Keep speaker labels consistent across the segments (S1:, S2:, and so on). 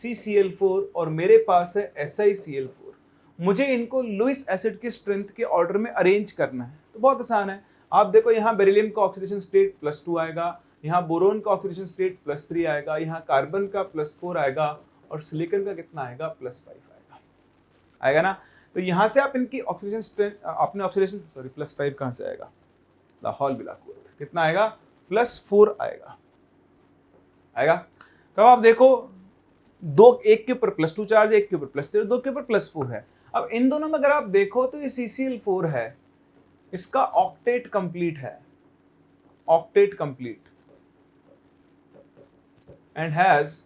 S1: CCl4 और मेरे पास है SiCl4, मुझे इनको लुईस एसिड की स्ट्रेंथ के ऑर्डर में अरेंज करना है। तो बहुत आसान है, आप देखो यहाँ बेरिलियम का ऑक्सीडेशन स्टेट +2 आएगा, यहाँ बोरोन का ऑक्सीडेशन स्टेट +3 आएगा, यहाँ कार्बन का +4 आएगा और सिलिकॉन का कितना आएगा, +5 आएगा ना। तो यहाँ से आप इनकी ऑक्सीडेशन स्ट्रेंथ, अपने ऑक्सीडेशन +5 कहाँ से आएगा, लाहौल बिलाकुल कितना आएगा, +4 आएगा। तो आप देखो एक के ऊपर +2 चार्ज, एक के ऊपर +3, दो के ऊपर +4 है। अब इन दोनों में अगर आप देखो तो ये CCl4 है, इसका ऑक्टेट कंप्लीट है, octet complete, and has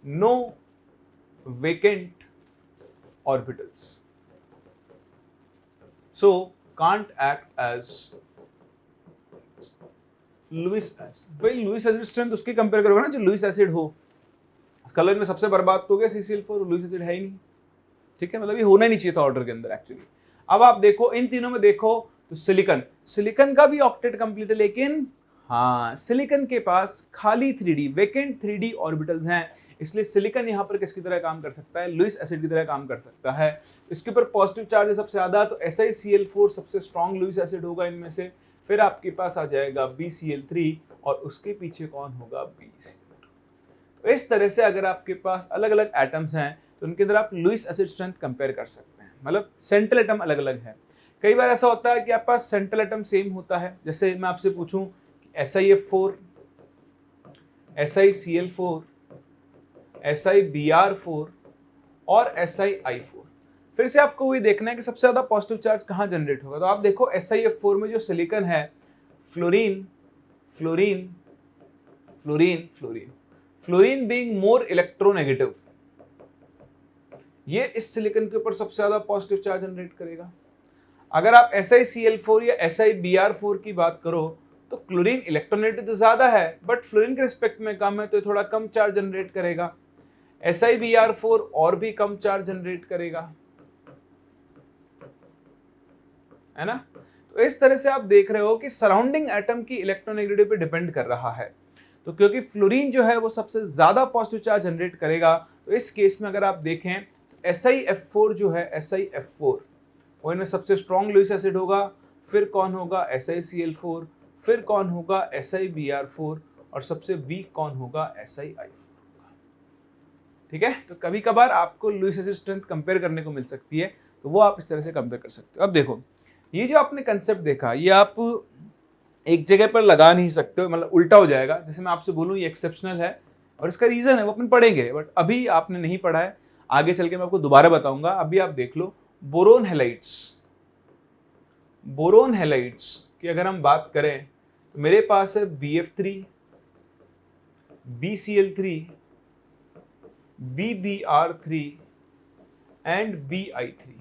S1: no vacant orbitals, so can't act as Lewis acid. भाई लुईस एसिड स्ट्रेंथ उसकी कंपेयर करोगे ना जो लुईस एसिड हो। कलर में सबसे बर्बाद तो हो गया CCl4, लुईस एसिड है ही नहीं, ठीक है, मतलब ये होना ही नहीं चाहिए था ऑर्डर के अंदर एक्चुअली। अब आप देखो इन तीनों में देखो तो सिलिकॉन का भी ऑक्टेट कंप्लीट है, लेकिन हाँ सिलिकॉन के पास खाली 3D वेकेंट 3D ऑर्बिटल्स हैं, इसलिए सिलिकॉन यहाँ पर किसकी तरह काम कर सकता है, लुईस एसिड की तरह काम कर सकता है। इसके ऊपर पॉजिटिव चार्ज है सबसे ज्यादा, तो SiCl4 सबसे स्ट्रॉन्ग लुईस एसिड होगा इनमें से। फिर आपके पास आ जाएगा BCl3 और उसके पीछे कौन होगा, BCl2। तो इस तरह से अगर आपके पास अलग अलग एटम्स हैं तो उनके अंदर आप लुईस एसिड स्ट्रेंथ कंपेयर कर सकते हैं, मतलब सेंट्रल एटम अलग अलग है। कई बार ऐसा होता है कि आपके पास सेंट्रल एटम सेम होता है, जैसे मैं आपसे पूछूं SiF4, SiCl4, SiBr4 और SiI4। फिर से आपको वही देखना है कि सबसे ज्यादा पॉजिटिव चार्ज कहाँ जनरेट होगा। तो आप देखो SiF4 में जो सिलिकॉन है, fluorine fluorine fluorine fluorine fluorine being more electronegative, ये इस सिलिकॉन के ऊपर सबसे ज्यादा पॉजिटिव चार्ज जनरेट करेगा। अगर आप SiCl4 या SiBr4 की बात करो तो क्लोरीन इलेक्ट्रोनेगेटिव तो ज्यादा है, बट फ्लोरीन के रिस्पेक्ट में कम है, तो थोड़ा कम चार्ज जनरेट करेगा। SiBr4 और भी कम चार्ज जनरेट करेगा, है ना। तो इस तरह से आप देख रहे हो कि सराउंडिंग एटम की इलेक्ट्रोनेगेटिविटी पे डिपेंड कर रहा है। तो क्योंकि फ्लोरीन जो है वो सबसे ज्यादा पॉजिटिव चार्ज जनरेट करेगा, तो इस केस में अगर आप देखें तो SiF4 जो है, SiF4 वो इनमें सबसे स्ट्रॉन्ग लुईस एसिड होगा। फिर कौन होगा, SiCl4, फिर कौन होगा, SiBr4 और सबसे वीक कौन होगा, SiI4। ठीक है, तो कभी कभार आपको लुईस एसिड स्ट्रेंथ कंपेयर करने को मिल सकती है, तो वो आप इस तरह से कंपेयर कर सकते हो। अब देखो ये जो आपने कंसेप्ट देखा, ये आप एक जगह पर लगा नहीं सकते हो, मतलब उल्टा हो जाएगा। जैसे मैं आपसे बोलूं ये एक्सेप्शनल है और इसका रीजन है वो अपन पढ़ेंगे, बट अभी आपने नहीं पढ़ा है, आगे चल के मैं आपको दोबारा बताऊंगा। अभी आप देख लो बोरोन हैलाइड्स, बोरोन हैलाइड्स की अगर हम बात करें तो मेरे पास है BF3, BCl3, BBr3 and BI3।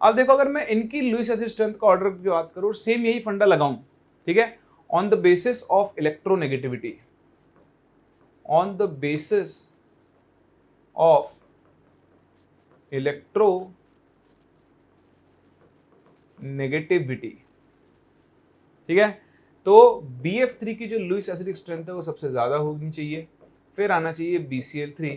S1: अब देखो अगर मैं इनकी लुईस एसिड स्ट्रेंथ का ऑर्डर की बात करूं, सेम यही फंडा लगाऊं, ठीक है, on the basis of electronegativity, on the basis of electronegativity, ठीक है। तो BF3 की जो लुईस एसिडिक स्ट्रेंथ है वो सबसे ज्यादा होनी चाहिए, फिर आना चाहिए BCl3,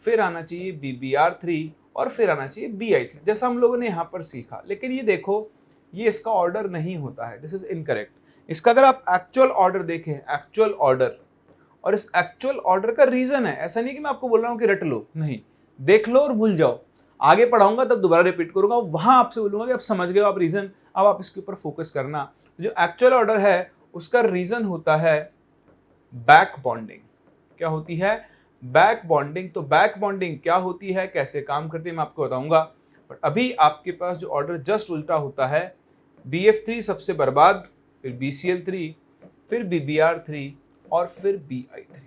S1: फिर आना चाहिए BBr3 और फिर आना चाहिए BI3, जैसा हम लोगों ने यहाँ पर सीखा। लेकिन ये देखो ये इसका ऑर्डर नहीं होता है, दिस इज इनकरेक्ट। इसका अगर आप एक्चुअल ऑर्डर देखें, एक्चुअल ऑर्डर, और इस एक्चुअल ऑर्डर का रीजन है, ऐसा नहीं कि मैं आपको बोल रहा हूँ कि रट लो, नहीं, देख लो और भूल जाओ, आगे पढ़ाऊंगा तब दोबारा रिपीट करूंगा, वहां आपसे बोलूंगा कि आप समझ गए आप रीजन, अब आप इसके ऊपर फोकस करना। जो एक्चुअल ऑर्डर है उसका रीजन होता है बैक बॉन्डिंग। क्या होती है, बैक बॉन्डिंग। तो बैक बॉन्डिंग क्या होती है, कैसे काम करती है, मैं आपको बताऊंगा। बट अभी आपके पास जो ऑर्डर जस्ट उल्टा होता है, BF3 सबसे बर्बाद, फिर BCl3, फिर BBr3 और फिर BI3।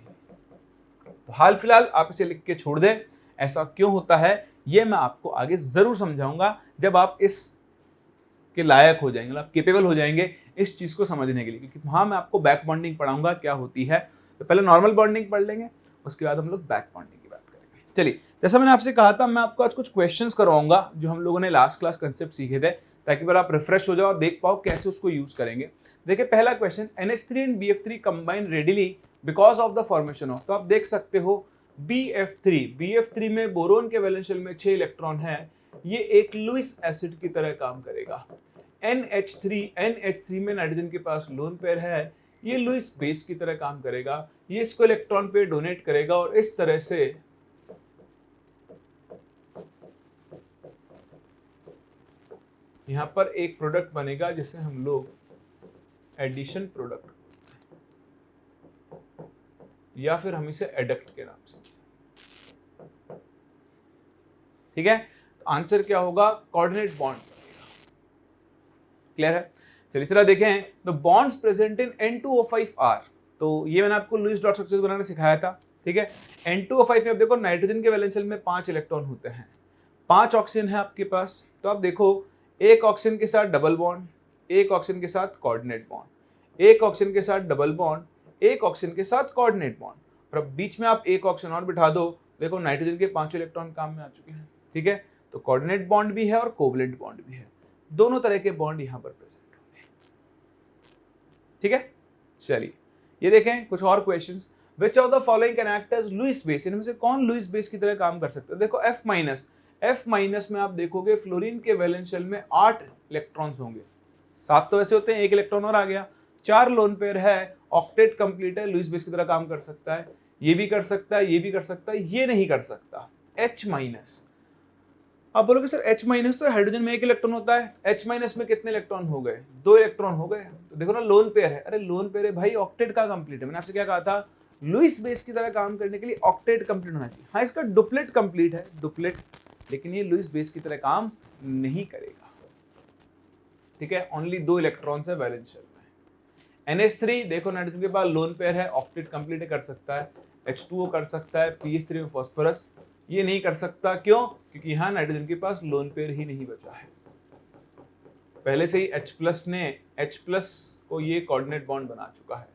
S1: तो हाल फिलहाल आप इसे लिख के छोड़ दें, ऐसा क्यों होता है ये मैं आपको आगे जरूर समझाऊंगा, जब आप इस के लायक हो जाएंगे, आप केपेबल हो जाएंगे इस चीज को समझने के लिए, क्योंकि वहां मैं आपको बैक बॉन्डिंग पढ़ाऊंगा क्या होती है। तो पहले नॉर्मल बॉन्डिंग पढ़ लेंगे, उसके बाद हम लोग बैक बॉन्डिंग की बात करेंगे। चलिए, जैसा मैंने आपसे कहा था, मैं आपको आज कुछ क्वेश्चंस करवाऊंगा जो हम लोगों ने लास्ट क्लास कंसेप्ट सीखे थे, ताकि बार आप रिफ्रेश हो जाओ और देख पाओ कैसे उसको यूज करेंगे। देखिए पहला question, NH3 and BF3 combine readily because of the formation of. तो आप देख सकते हो BF3 में बोरोन के वैलेंस शेल में 6 इलेक्ट्रॉन है, ये एक लुईस एसिड की तरह काम करेगा। NH3 में नाइट्रोजन के पास लोन पेयर है, ये लुईस बेस की तरह काम करेगा, ये इसको इलेक्ट्रॉन पेयर डोनेट करेगा और इस तरह से यहां पर एक प्रोडक्ट बनेगा जिसे हम लोग एडिशन प्रोडक्ट या फिर हम इसे एडक्ट के नाम से, ठीक है। तो आंसर क्या होगा, कोऑर्डिनेट बॉन्ड। क्लियर है। चलिए इस तरह देखें, the bonds present in N2O5R, तो ये मैंने आपको लुईस डॉट स्ट्रक्चर बनाना सिखाया था, ठीक है। N2O5 में आप देखो नाइट्रोजन के वैलेंस शेल में 5 इलेक्ट्रॉन होते हैं, 5 ऑक्सीजन है आपके पास, तो आप देखो एक ऑक्सीजन के साथ डबल बॉन्ड, एक ऑक्सीजन के साथ कोऑर्डिनेट बॉन्ड, एक ऑक्सीजन के साथ डबल बॉन्ड, एक ऑक्सीजन के साथ कोऑर्डिनेट बॉन्ड, और अब बीच में आप एक ऑक्सीजन और बिठा दो, देखो नाइट्रोजन के 5 इलेक्ट्रॉन काम में आ चुके हैं, ठीक है। तो कोऑर्डिनेट बॉन्ड भी है और कोवलेंट बॉन्ड भी है, दोनों तरह के बॉन्ड यहां पर प्रेजेंट होंगे, ठीक है। चलिए ये देखें कुछ और questions. Which of the following can act as Lewis base, इनमें से कौन लुईस बेस की तरह काम कर सकता है। देखो F- में आप देखोगे फ्लोरीन के वैलेंस शेल में 8 इलेक्ट्रॉन्स होंगे, 7 तो ऐसे होते हैं, एक इलेक्ट्रॉन और आ गया, 4 लोन पेयर है, ऑक्टेट कंप्लीट है, लुईस बेस की तरह काम कर सकता है, ये भी कर सकता है, ये भी कर सकता है, ये नहीं कर सकता। H-, आप बोलोगे सर H- तो हाइड्रोजन में एक इलेक्ट्रॉन होता है, H- में कितने इलेक्ट्रॉन हो गए, 2 इलेक्ट्रॉन हो गए, तो देखो ना लोन पेयर है, अरे लोन पेयर है भाई, ऑक्टेट का कंप्लीट है। मैंने आपसे क्या कहा था, लुईस बेस की तरह काम करने के लिए ऑक्टेट कंप्लीट होना चाहिए। हाँ इसका डुप्लेट कंप्लीट है, डुप्लेट, लेकिन ये लुईस बेस की तरह काम नहीं करेगा, ठीक है। ओनली 2 इलेक्ट्रॉन्स है वैलेंस शेल में। NH3 देखो नाइट्रोजन के पास लोन पेयर है, ऑक्टेट कंप्लीट कर सकता है, H2O कर सकता है, PH3 में फास्फोरस, ये नहीं कर सकता, क्यों, क्योंकि यहां नाइट्रोजन के पास लोन पेयर ही नहीं बचा है, पहले से ही H+ ने H+ को ये कोऑर्डिनेट बॉन्ड बना चुका है,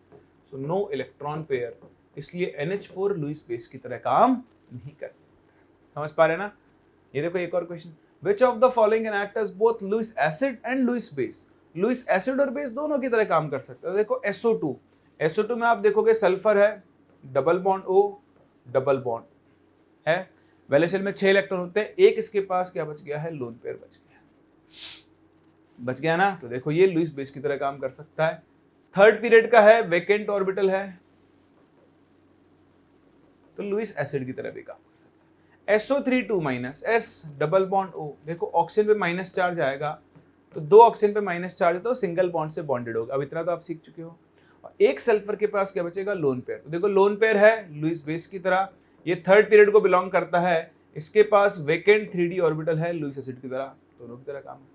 S1: सो नो इलेक्ट्रॉन पेयर, इसलिए NH4 लुईस बेस की तरह काम नहीं कर सकता। समझ पा रहे ना। ये देखो एक और question, which of the following can act as both Lewis acid and Lewis base, Lewis acid और बेस दोनों की तरह काम कर सकता है। देखो SO2 में आप देखोगे सल्फर है, double bond O, double bond है, वैलेंस शेल में 6 इलेक्ट्रॉन होते हैं, एक इसके पास क्या बच गया है, लोन पेयर बच गया ना, तो देखो ये लुईस बेस की तरह काम कर सकता है। थर्ड पीरियड का है, वेकेंट ऑर्बिटल है, तो लुईस एसिड की तरह भी काम कर सकता है। SO3 2- S, double bond O, देखो ऑक्सीजन पे माइनस चार्ज आएगा, तो 2 ऑक्सीजन पे माइनस चार्ज है तो सिंगल बॉन्ड से बॉन्डेड होगा, अब इतना तो आप सीख चुके हो। और एक सल्फर के पास क्या बचेगा, लोन पेयर, तो देखो लोन पेयर है लुईस बेस की तरह, ये थर्ड पीरियड को बिलोंग करता है, इसके पास वेकेंट 3D ऑर्बिटल है लुईस एसिड की तरह, दोनों की तरह काम है।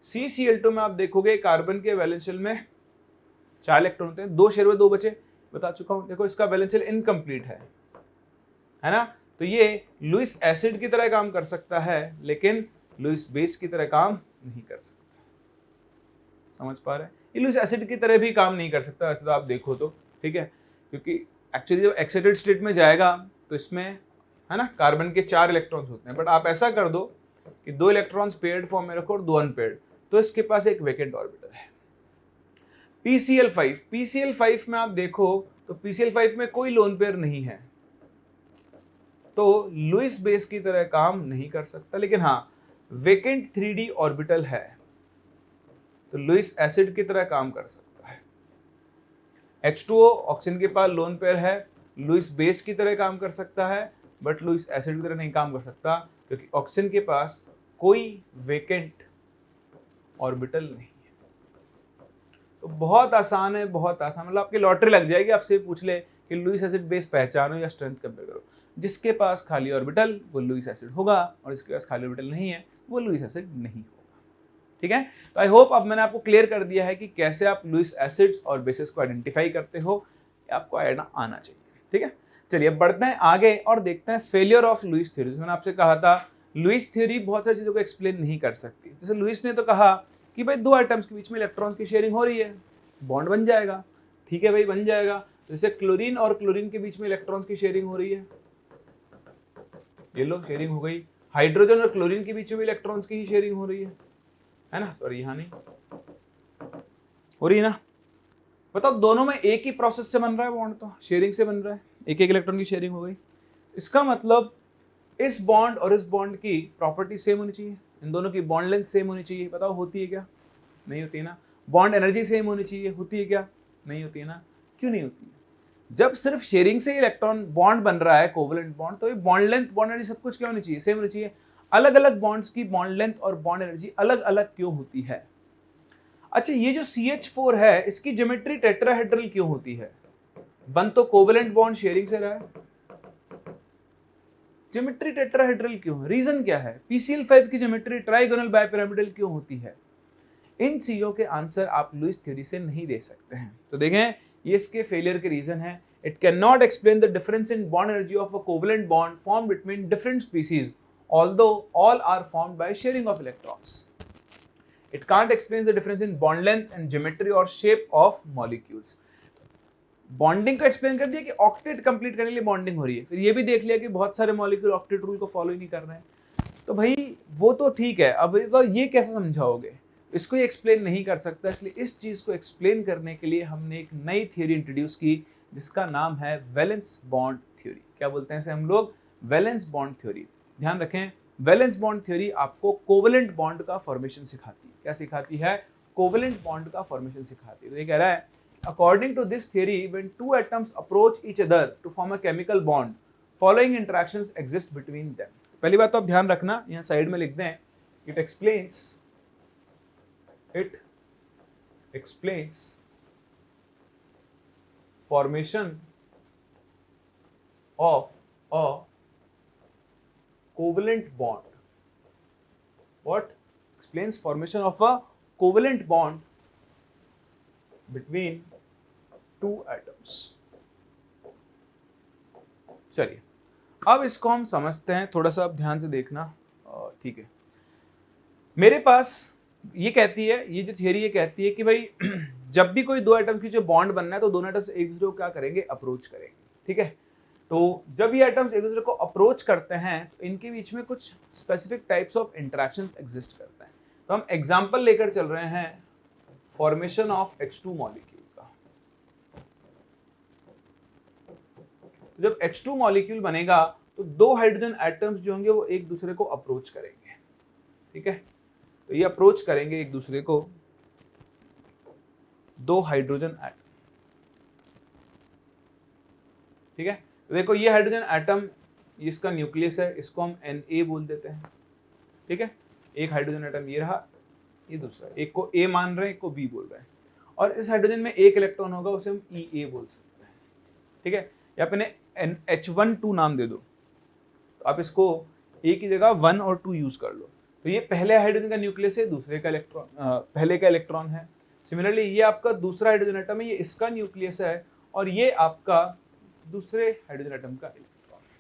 S1: CCl2 में आप देखोगे कार्बन के वैलेंस शेल में 4 इलेक्ट्रॉन होते हैं, 2 शेयर में 2 बचे, बता चुका हूं, देखो इसका वैलेंस शेल इनकम्प्लीट है ना, तो ये लुईस एसिड की तरह काम कर सकता है, लेकिन लुईस बेस की तरह काम नहीं कर सकता। समझ पा रहे हैं, ये लुईस एसिड की तरह भी काम नहीं कर सकता ऐसे तो आप देखो तो, ठीक है, क्योंकि एक्चुअली जब एक्साइटेड स्टेट में जाएगा तो इसमें है ना कार्बन के 4 इलेक्ट्रॉन्स होते हैं, बट आप ऐसा कर दो कि 2 इलेक्ट्रॉन्स पेयर्ड फॉर्म में रखो और 2 अनपेयर्ड, तो इसके पास एक वेकेंट ऑर्बिटल है। PCl5 में आप देखो तो PCl5 में कोई लोन पेयर नहीं है, तो लुईस बेस की तरह काम नहीं कर सकता, लेकिन हाँ वेकेंट 3D ऑर्बिटल है, तो लुईस एसिड की तरह काम कर सकता है। H2O ऑक्सीजन के पास लोन पेयर है, लुईस बेस की तरह काम कर सकता है, बट लुईस एसिड की तरह नहीं काम कर सकता, क्योंकि ऑक्सीजन के पास कोई वेकेंट ऑर्बिटल नहीं है। तो बहुत आसान है, बहुत आसान, मतलब आपकी लॉटरी लग जाएगी, आपसे पूछ ले कि लुईस एसिड बेस पहचानो या स्ट्रेंथ कंपेयर करो, जिसके पास खाली ऑर्बिटल वो लुईस एसिड होगा, और जिसके पास खाली ऑर्बिटल नहीं है वो लुईस एसिड नहीं होगा, ठीक है। तो आई होप अब मैंने आपको क्लियर कर दिया है कि कैसे आप लुईस एसिड्स और बेसिस को आइडेंटिफाई करते हो, आपको आना चाहिए, ठीक है। चलिए अब बढ़ते हैं आगे और देखते हैं फेलियर ऑफ लुईस थ्योरी। मैंने आपसे कहा था लुईस थ्योरी बहुत सारी चीजों को एक्सप्लेन नहीं कर सकती, जैसे लुईस ने तो कहा कि भाई 2 आइटम्स के बीच में इलेक्ट्रॉन्स की शेयरिंग हो रही है, बॉन्ड बन जाएगा, ठीक है भाई बन जाएगा, जैसे क्लोरीन और क्लोरीन के बीच में इलेक्ट्रॉन्स की शेयरिंग हो रही है, ये लो शेयरिंग हो गई, हाइड्रोजन और क्लोरीन के बीच में इलेक्ट्रॉन्स की ही शेयरिंग हो रही है ना, सॉरी यहां नहीं हो रही है ना। बताओ दोनों में एक ही प्रोसेस से बन रहा है बॉन्ड, तो शेयरिंग से बन रहा है, एक एक इलेक्ट्रॉन की शेयरिंग हो गई। इसका मतलब इस बॉन्ड और इस बॉन्ड की प्रॉपर्टी सेम होनी चाहिए, इन दोनों की बॉन्ड लेंथ सेम होनी चाहिए। बताओ होती है क्या? नहीं होती है ना। बॉन्ड एनर्जी सेम होनी चाहिए, होती है क्या? नहीं होती है ना। क्यों नहीं होती है? जब सिर्फ शेयरिंग से इलेक्ट्रॉन बॉन्ड बन रहा है, कोवलेंट बॉन्ड, तो ये बॉन्ड लेंथ, बॉन्ड एनर्जी सब कुछ क्या होनी चाहिए? सेम होनी चाहिए। अलग अलग बॉन्ड्स की बॉन्ड लेंथ और बॉन्ड एनर्जी अलग अलग क्यों होती है? अच्छा, ये जो CH4 है इसकी ज्योमेट्री टेट्राहेड्रल क्यों होती है? बन तो कोवलेंट बॉन्ड शेयरिंग से रहा है, ज्योमेट्री टेट्राहेड्रल क्यों है? रीजन क्या है? PCl5 की ज्योमेट्री ट्राइगोनल बाइपिरामिडल क्यों होती है? इन चीजों के आंसर आप लुईस थ्योरी से नहीं दे सकते हैं। तो देखें, ये इसके फेलियर के रीजन है। It can not explain the difference in bond energy of a covalent bond form between different species although all are formed by sharing of electrons. It can't explain the difference in bond length and geometry or shape of molecules. Bonding को explain कर दिया कि octet complete करने के लिए bonding हो रही है, फिर ये भी देख लिया कि बहुत सारे मॉलिक्यूल ऑक्टेट रूल को फॉलो ही नहीं कर रहे हैं। तो भाई वो तो ठीक है, अब तो ये कैसे समझाओगे? इसको ये एक्सप्लेन नहीं कर सकता, इसलिए इस चीज को एक्सप्लेन करने के लिए हमने एक नई थ्योरी इंट्रोड्यूस की जिसका नाम है वैलेंस बॉन्ड थ्योरी। क्या बोलते हैं इसे हम लोग? Valence bond theory. ध्यान रखें, वैलेंस बॉन्ड थ्योरी आपको कोवलेंट बॉन्ड का फॉर्मेशन सिखाती है। क्या सिखाती है? कोवलेंट बॉन्ड का फॉर्मेशन सिखाती है। तो ये कह रहा है, according to this theory, when two atoms approach each other to form a chemical bond, following interactions exist between them. पहली बात तो आप ध्यान रखना, यहाँ साइड में लिख दें, it explains formation of a covalent bond. What? Explains formation of a covalent bond between two atoms. चलिए, अब इसको हम समझते हैं, थोड़ा सा आप ध्यान से देखना। ठीक है, मेरे पास ये कहती है, ये जो थियरी ये कहती है कि भाई जब भी कोई दो एटम की जो बॉन्ड बनना है तो दोनों एटम्स एक दूसरे को क्या करेंगे? अप्रोच करेंगे। ठीक है, तो जब ये एटम्स एक दूसरे को अप्रोच करते हैं तो इनके बीच में कुछ specific types of interactions exist करते हैं। तो हम एग्जांपल लेकर चल रहे हैं फॉर्मेशन ऑफ H2 मॉलिक्यूल का। जब H2 मॉलिक्यूल बनेगा तो दो हाइड्रोजन एटम्स जो होंगे वो एक दूसरे को अप्रोच करेंगे। ठीक है, तो ये अप्रोच करेंगे एक दूसरे को, दो हाइड्रोजन एटम। ठीक है, तो देखो ये हाइड्रोजन एटम, इसका न्यूक्लियस है, इसको हम Na बोल देते हैं। ठीक है, एक हाइड्रोजन एटम ये रहा, ये दूसरा, एक को A मान रहे हैं, एक को B बोल रहे हैं, और इस हाइड्रोजन में एक इलेक्ट्रॉन होगा, उसे हम Ea बोल सकते हैं। ठीक है, या अपने H12 नाम दे दो, तो आप इसको A की जगह 1 और 2 यूज कर लो। तो ये पहले हाइड्रोजन का न्यूक्लियस है, दूसरे का इलेक्ट्रॉन, पहले का इलेक्ट्रॉन है। सिमिलरली ये आपका दूसरा हाइड्रोजन एटम है, ये इसका न्यूक्लियस है, और ये आपका दूसरे हाइड्रोजन एटम का इलेक्ट्रॉन है।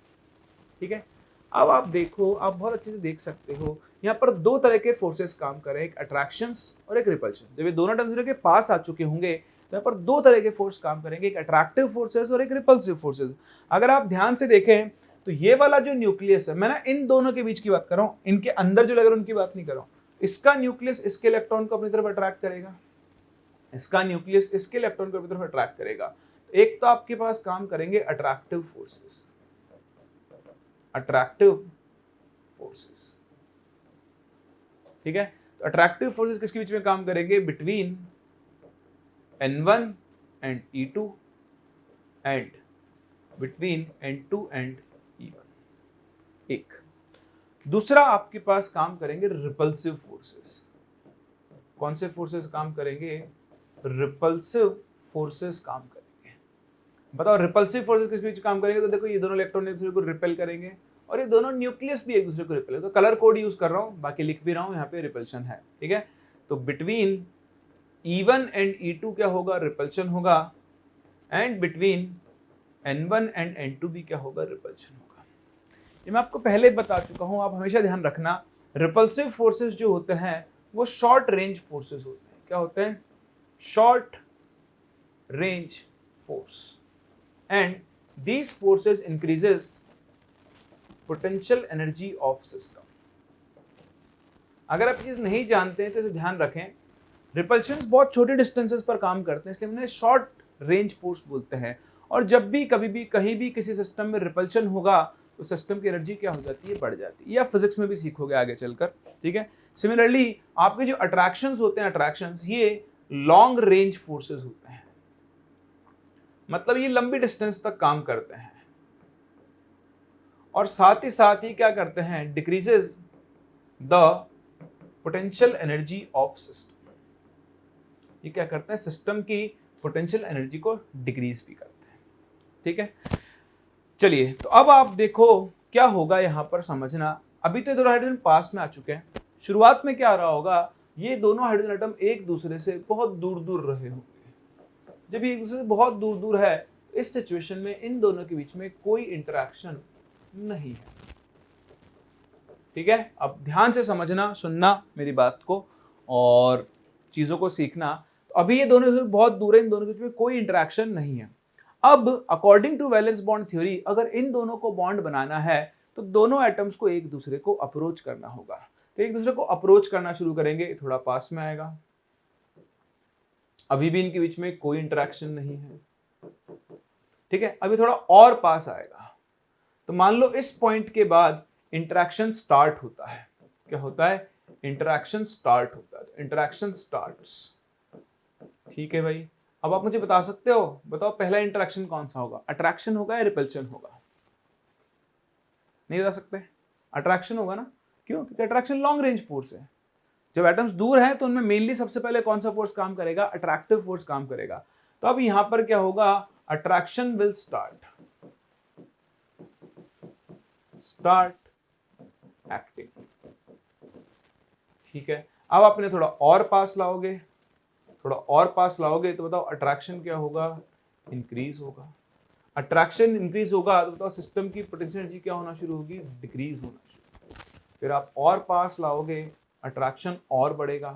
S1: ठीक है, अब आप देखो, आप बहुत अच्छे से देख सकते हो, यहाँ पर दो तरह के फोर्सेस काम कर रहे हैं, एक अट्रैक्शंस और एक रिपल्शन। जब ये दोनों एटम दूसरे के पास आ चुके होंगे तो यहाँ पर दो तरह के फोर्स काम करेंगे, एक अट्रैक्टिव फोर्सेस और एक रिपल्सिव फोर्सेस। अगर आप ध्यान से देखें तो ये वाला जो न्यूक्लियस है, मैं ना इन दोनों के बीच की बात कर रहा हूँ, इनके अंदर जो लग रहा है उनकी बात नहीं कर रहा हूँ। इसका न्यूक्लियस इसके इलेक्ट्रॉन को अपनी तरफ अट्रैक्ट करेगा, इसका न्यूक्लियस इसके इलेक्ट्रॉन को अपनी तरफ अट्रैक्ट करेगा। एक तो आपके पास काम करेंगे अट्रैक्टिव फोर्सेस, अट्रैक्टिव फोर्सेस। ठीक है, तो अट्रैक्टिव फोर्सेस किसके बीच में काम करेंगे? Between N1 and E2 and between N2 and E1। एक दूसरा आपके पास काम करेंगे रिपल्सिव फोर्सेस। कौन से फोर्सेस काम करेंगे? रिपल्सिव फोर्सेस काम करेंगे। बताओ रिपल्सिव फोर्सेस किस बीच काम करेंगे? तो देखो ये दोनों इलेक्ट्रॉन एक दूसरे को रिपेल करेंगे और ये दोनों न्यूक्लियस भी एक दूसरे को रिपेल। तो कलर कोड यूज कर रहा हूं, बाकी लिख भी रहा हूं, यहाँ पे रिपल्शन है। ठीक है, तो बिटवीन E1 एंड E2 क्या होगा? रिपल्शन होगा, and between N1 and N2 भी क्या होगा? रिपल्शन होगा। ये मैं आपको पहले बता चुका हूं, आप हमेशा ध्यान रखना, रिपल्सिव फोर्सेस जो होते हैं वो शॉर्ट रेंज फोर्सेस होते हैं। क्या होते हैं? Short range force, and these forces increases potential energy of system। अगर आप चीज नहीं जानते हैं तो इसे ध्यान रखें, रिपल्शंस बहुत छोटे डिस्टेंसेस पर काम करते हैं, इसलिए उन्हें शॉर्ट रेंज फोर्स बोलते हैं, और जब भी कभी भी कहीं भी किसी सिस्टम में रिपल्शन होगा तो सिस्टम की एनर्जी क्या हो जाती है, बढ़ जाती है। या फिजिक्स में भी सीखोगे आगे चलकर, ठीक है। सिमिलरली आपके जो अट्रैक्शंस होते हैं, अट्रैक्शंस ये लॉन्ग रेंज फोर्सेस होते हैं, मतलब ये लंबी डिस्टेंस तक काम करते हैं और साथ ही क्या करते हैं, decreases the potential energy of system. ये क्या करते हैं, सिस्टम की पोटेंशियल एनर्जी को डिक्रीज भी करते हैं, ठीक है। चलिए तो अब आप देखो क्या होगा यहां पर समझना। अभी तो दोनों हाइड्रोजन पास में आ चुके हैं, शुरुआत में क्या रहा होगा, ये दोनों हाइड्रोजन एटम एक दूसरे से बहुत दूर दूर रहे होंगे। जब ये एक दूसरे से बहुत दूर दूर है, इस सिचुएशन में इन दोनों के बीच में कोई इंटरेक्शन नहीं है, ठीक है। अब ध्यान से समझना, सुनना मेरी बात को और चीजों को सीखना। तो अभी ये दोनों से बहुत दूर है, इन दोनों के बीच में कोई इंटरेक्शन नहीं है। अब according to valence bond theory, अगर इन दोनों को बॉन्ड बनाना है तो दोनों एटम्स को एक दूसरे को अप्रोच करना होगा। तो एक दूसरे को अप्रोच करना शुरू करेंगे, थोड़ा पास में आएगा, अभी भी इनके बीच में कोई इंटरेक्शन नहीं है, ठीक है। अभी थोड़ा और पास आएगा, तो मान लो इस पॉइंट के बाद इंटरेक्शन स्टार्ट होता है। क्या होता है, इंटरेक्शन स्टार्ट होता है, इंटरेक्शन स्टार्ट्स, ठीक है भाई। अब आप मुझे बता सकते हो, बताओ पहला इंटरेक्शन कौन सा होगा, अट्रैक्शन होगा या रिपल्शन होगा? नहीं बता सकते, अट्रैक्शन होगा ना, क्यों? क्योंकि अट्रैक्शन लॉन्ग रेंज फोर्स है। जब एटम्स दूर हैं तो उनमें मेनली सबसे पहले कौन सा फोर्स काम करेगा, अट्रैक्टिव फोर्स काम करेगा। तो अब यहां पर क्या होगा, अट्रैक्शन विल स्टार्ट एक्टिंग, ठीक है। अब आपने थोड़ा और पास लाओगे, थोड़ा और पास लाओगे तो बताओ अट्रैक्शन क्या होगा, इंक्रीज होगा। अट्रैक्शन इंक्रीज होगा तो बताओ सिस्टम की पोटेंशियल एनर्जी क्या होना शुरू होगी, डिक्रीज होना शुरू। फिर आप और पास लाओगे, अट्रैक्शन और बढ़ेगा,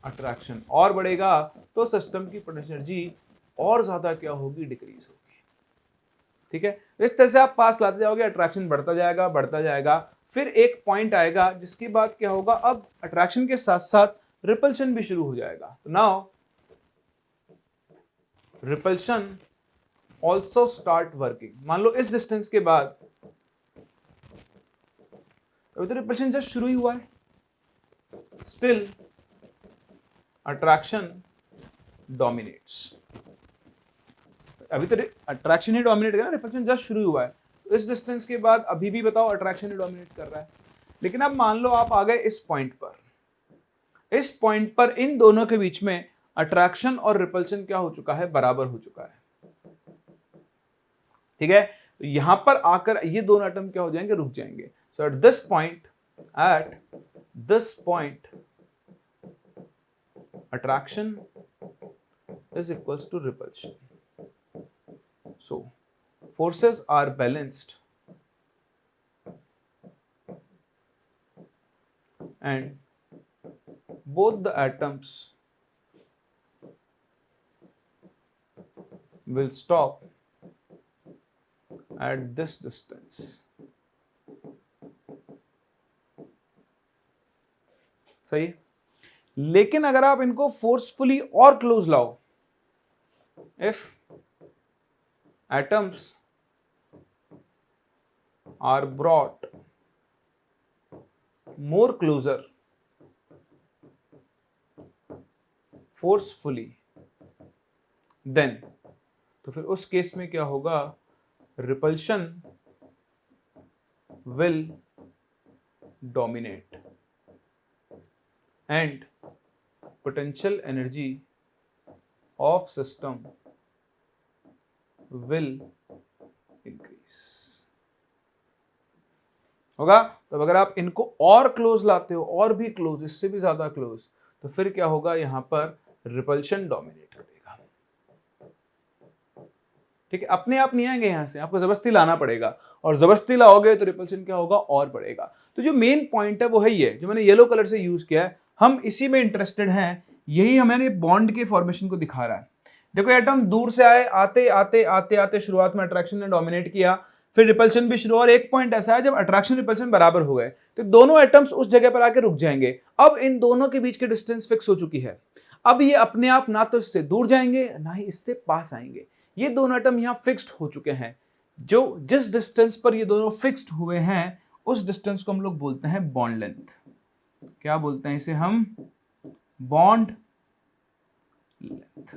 S1: अट्रैक्शन और बढ़ेगा तो सिस्टम की पोटेंशियल एनर्जी और ज्यादा क्या होगी, डिक्रीज होगी, ठीक है। इस तरह से आप पास लाते जाओगे, अट्रैक्शन बढ़ता जाएगा बढ़ता जाएगा। फिर एक पॉइंट आएगा जिसके बाद क्या होगा, अब अट्रैक्शन के साथ साथ रिपल्शन भी शुरू हो जाएगा। तो now repulsion also start working. मान लो इस डिस्टेंस के बाद, अभी तो रिपल्शन जस्ट शुरू ही हुआ है, स्टिल अट्रैक्शन डोमिनेट्स। अभी तो अट्रैक्शन ही डोमिनेट कर रहा है, रिपल्शन जस्ट शुरू हुआ है। इस डिस्टेंस के बाद अभी भी बताओ अट्रैक्शन ही डोमिनेट कर रहा है। लेकिन अब मान लो आप आ गए इस पॉइंट पर, इस पॉइंट पर इन दोनों के बीच में अट्रैक्शन और रिपल्शन क्या हो चुका है, बराबर हो चुका है, ठीक है। तो यहां पर आकर ये दोनों एटम क्या हो जाएंगे, रुक जाएंगे। So at this point attraction is equals to repulsion. So forces are balanced and both the atoms will stop at this distance. सही। लेकिन अगर आप इनको फोर्सफुली और क्लोज लाओ, if atoms are brought more closer forcefully, then तो फिर उस केस में क्या होगा, repulsion will dominate and potential energy of system will increase होगा। तो अगर आप इनको और क्लोज लाते हो, और भी क्लोज, इससे भी ज्यादा क्लोज, तो फिर क्या होगा, यहां पर रिपल्शन डोमिनेट करेगा, ठीक है। अपने आप नहीं आएंगे, यहां से आपको जबरदस्ती लाना पड़ेगा, और जबरदस्ती लाओगे तो रिपल्शन क्या होगा, और बढ़ेगा। तो जो मेन पॉइंट है वो है ये, जो मैंने येलो कलर से यूज किया है, हम इसी में इंटरेस्टेड हैं, यही हमें बॉन्ड के फॉर्मेशन को दिखा रहा है। देखो एटम दूर से आए, आते आते आते आते शुरुआत में अट्रैक्शन ने डोमिनेट किया, फिर रिपल्शन भी शुरू, और एक पॉइंट ऐसा है जब अट्रैक्शन रिपल्शन बराबर हो गए तो दोनों एटम्स उस जगह पर आके रुक जाएंगे। अब इन दोनों के बीच की डिस्टेंस फिक्स हो चुकी है। अब ये अपने आप ना तो इससे दूर जाएंगे ना ही इससे पास आएंगे। ये दोनों एटम यहाँ फिक्स्ड हो चुके हैं। जो जिस डिस्टेंस पर ये दोनों फिक्स्ड हुए हैं उस डिस्टेंस को हम लोग बोलते हैं बॉन्ड लेंथ। क्या बोलते हैं इसे हम? Bond length.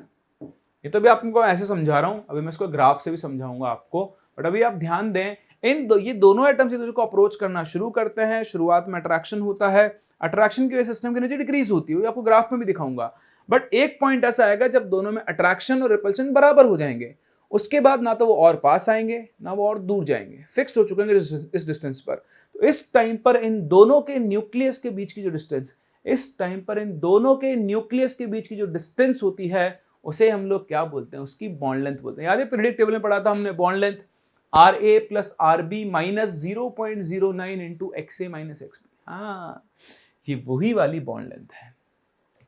S1: ये तो अभी आपको ऐसे समझा रहा हूं, अभी मैं इसको ग्राफ से भी समझाऊंगा आपको, बट अभी आप ध्यान दें ये दोनों एटम्स एक दूसरे को अप्रोच करना शुरू करते हैं। शुरुआत में अट्रैक्शन होता है, अट्रैक्शन की वजह से सिस्टम की एनर्जी डिक्रीज होती है, आपको ग्राफ में भी दिखाऊंगा। बट एक पॉइंट ऐसा आएगा जब दोनों में अट्रैक्शन और रिपल्शन बराबर हो जाएंगे, उसके बाद ना तो वो और पास आएंगे ना वो और दूर जाएंगे, फिक्स्ड हो चुके हैं इस डिस्टेंस पर। तो इस टाइम पर इन दोनों के न्यूक्लियस के बीच की जो डिस्टेंस, इस टाइम पर इन दोनों के न्यूक्लियस के बीच की जो डिस्टेंस होती है उसे हम लोग क्या बोलते हैं? उसकी बॉन्ड लेंथ बोलते हैं। याद है पीरियडिक टेबल में पढ़ा था हमने bond length RA plus RB minus 0.09 into XA minus XB। हाँ, ये वही वाली बॉन्ड लेंथ है।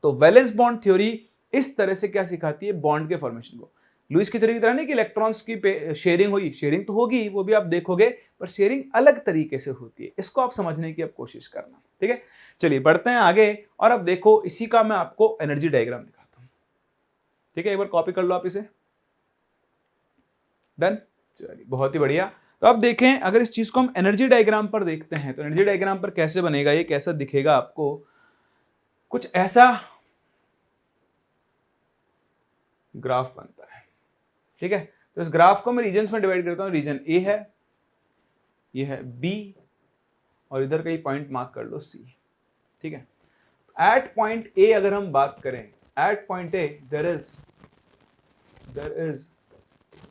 S1: तो वैलेंस बॉन्ड थ्योरी इस तरह से क्या सिखाती है? बॉन्ड के फॉर्मेशन को। लुईस की थ्योरी की तरह नहीं कि इलेक्ट्रॉन्स की शेयरिंग हुई, शेयरिंग तो होगी, वो भी आप देखोगे, पर शेयरिंग अलग तरीके से होती है। इसको आप समझने की अब कोशिश करना, ठीक है। चलिए बढ़ते हैं आगे, और अब देखो इसी का मैं आपको एनर्जी डायग्राम दिखाता हूं, ठीक है। एक बार कॉपी कर लो आप इसे। डन, चलिए बहुत ही बढ़िया। तो अब देखें, अगर इस चीज को हम एनर्जी डायग्राम पर देखते हैं तो एनर्जी डायग्राम पर कैसे बनेगा, ये कैसा दिखेगा आपको? कुछ ऐसा ग्राफ बनता है, ठीक है। तो इस ग्राफ को मैं रीजन्स में डिवाइड करता हूं। रीजन ए है, ये है बी, और इधर का ही पॉइंट मार्क कर लो सी, ठीक है। एट पॉइंट ए अगर हम बात करें, at point A there is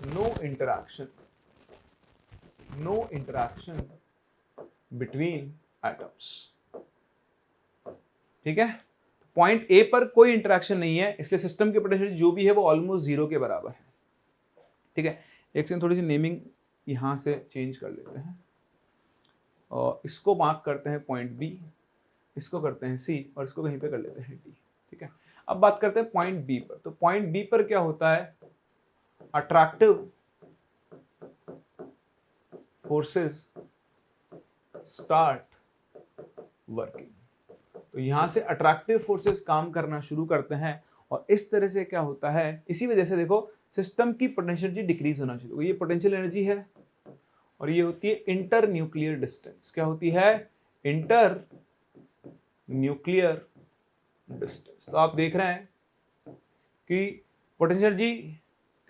S1: no interaction between atoms, ठीक है। पॉइंट ए पर कोई इंटरैक्शन नहीं है, इसलिए सिस्टम की पोटेंशियल जो भी है वो ऑलमोस्ट जीरो के बराबर है, ठीक है। एक सेकंड, थोड़ी सी नेमिंग यहां से चेंज कर लेते हैं, और इसको मार्क करते हैं पॉइंट बी, इसको करते हैं सी, और इसको कहीं पे कर लेते हैं डी, ठीक है। अब बात करते हैं पॉइंट बी पर। तो पॉइंट बी पर क्या होता है? Attractive forces start working. तो यहां से अट्रैक्टिव फोर्सेस काम करना शुरू करते हैं, और इस तरह से क्या होता है, इसी वजह से देखो सिस्टम की पोटेंशियल एनर्जी डिक्रीज होना शुरू। ये पोटेंशियल एनर्जी है, और ये होती है इंटर न्यूक्लियर डिस्टेंस। क्या होती है? Inter nuclear distance. तो आप देख रहे हैं कि पोटेंशियल एनर्जी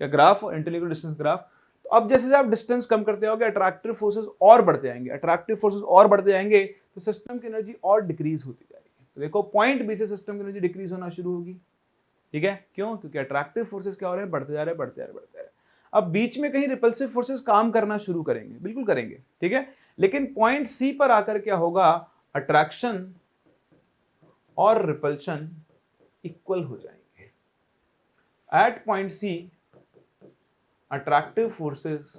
S1: का ग्राफ और इंटर न्यूक्लियर डिस्टेंस ग्राफ। तो अब जैसे आप डिस्टेंस कम करते जाओगे, अट्रैक्टिव फोर्सेस और बढ़ते जाएंगे, अट्रैक्टिव फोर्सेस और बढ़ते जाएंगे, तो सिस्टम की एनर्जी और डिक्रीज होती जाएगी। तो देखो पॉइंट बी से सिस्टम की एनर्जी डिक्रीज होना शुरू होगी, ठीक है। क्यों? क्योंकि अट्रैक्टिव फोर्सेस क्या हो रहे हैं? बढ़ते जा रहे हैं, बढ़ते जा रहे हैं, बढ़ते जा रहे हैं। अब बीच में कहीं रिपल्सिव फोर्सेस काम करना शुरू करेंगे, बिल्कुल करेंगे, ठीक है। लेकिन पॉइंट सी पर आकर क्या होगा? अट्रैक्शन और रिपल्शन इक्वल हो जाएंगे। At point C attractive forces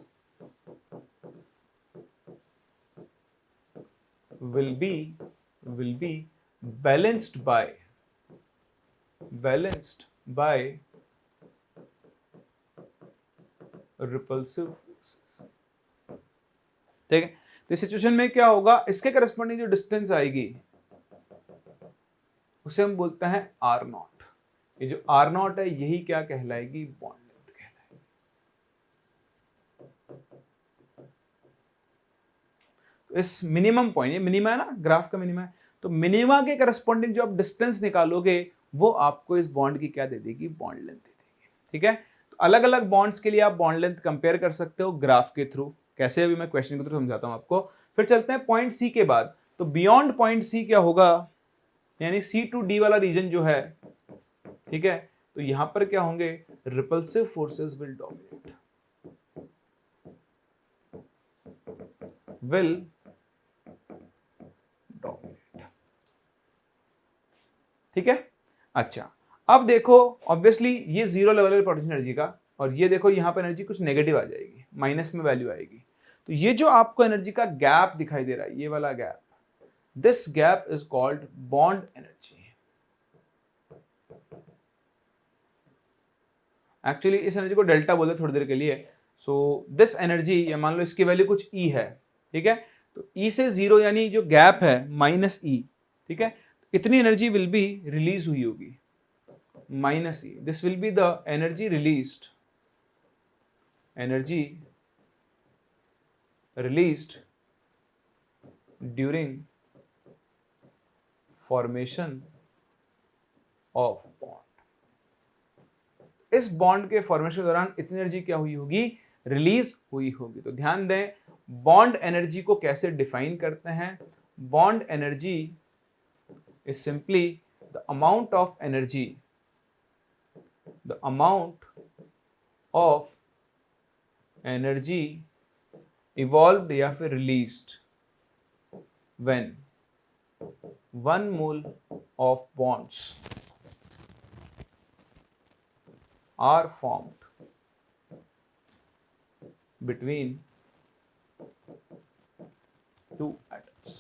S1: will be balanced by repulsive forces, ठीक है। तो इस सिचुएशन में क्या होगा? इसके करस्पॉन्डिंग जो डिस्टेंस आएगी उसे हम बोलते हैं R0। ये जो R0 है यही क्या कहलाएगी? बॉन्ड। इस मिनिमम पॉइंट, ये मिनिमा है ना, ग्राफ का मिनिमा है, तो मिनिमा के करस्पॉन्डिंग जो आप डिस्टेंस निकालोगे वो आपको इस बॉन्ड की क्या दे देगी? बॉन्ड लेंथ दे देगी, ठीक है। तो अलग अलग बॉन्ड्स के लिए आप बॉन्ड लेंथ कंपेयर कर सकते हो ग्राफ के थ्रू। कैसे? अभी मैं क्वेश्चन के थ्रू समझाता हूं आपको। फिर चलते हैं पॉइंट सी के बाद। तो बियॉन्ड पॉइंट सी क्या होगा? यानी सी टू डी वाला रीजन जो है, ठीक है, तो यहां पर क्या होंगे? रिपल्सिव फोर्सेस विल डोमिनेट, ठीक है। अच्छा, अब देखो ऑब्वियसली ये जीरो लेवल है पोटेंशियल एनर्जी का, और ये देखो यहां पर एनर्जी कुछ नेगेटिव आ जाएगी, माइनस में वैल्यू आएगी। तो ये जो आपको एनर्जी का गैप दिखाई दे रहा है, ये वाला gap, this gap is called bond energy. Actually इस एनर्जी को डेल्टा बोलते थोड़ी देर के लिए। सो दिस एनर्जी, या मान लो इसकी वैल्यू कुछ ई है, ठीक है। तो ई से जीरो यानी जो गैप है माइनस ई, ठीक है। इतनी एनर्जी विल बी रिलीज हुई होगी, minus E. This will be the energy released during formation of bond. इस बॉन्ड के फॉर्मेशन के दौरान इतनी एनर्जी क्या हुई होगी, रिलीज हुई होगी। तो ध्यान दें, बॉन्ड एनर्जी को कैसे डिफाइन करते हैं। Bond energy is simply the amount of energy, the amount of energy evolved या फिर released when 1 mole of bonds are formed between 2 atoms।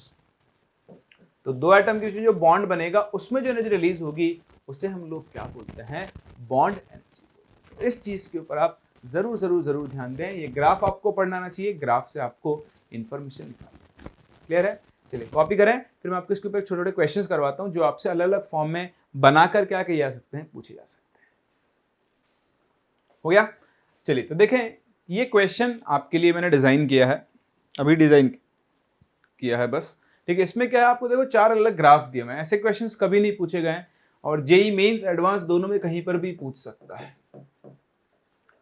S1: तो 2 एटम के बीच में जो बॉन्ड बनेगा उसमें जो एनर्जी रिलीज होगी उसे हम लोग क्या बोलते हैं, बॉन्ड एनर्जी। इस चीज के ऊपर आप जरूर जरूर जरूर ध्यान दें। ये ग्राफ आपको पढ़ना आना चाहिए, ग्राफ से आपको इंफॉर्मेशन निकालना। क्लियर है? चलिए कॉपी करें, फिर मैं आपको इसके ऊपर छोटे छोटे क्वेश्चंस करवाता हूं जो आपसे अलग अलग फॉर्म में बनाकर क्या किए जा सकते हैं, पूछे जा सकते हैं। हो गया? चलिए तो देखें, ये क्वेश्चन आपके लिए मैंने डिजाइन किया है, अभी डिजाइन किया है बस। ठीक है, इसमें क्या है, आपको देखो 4 अलग ग्राफ दिए हैं। ऐसे क्वेश्चंस कभी नहीं पूछे गए और जेई मेंस एडवांस दोनों में कहीं पर भी पूछ सकता है।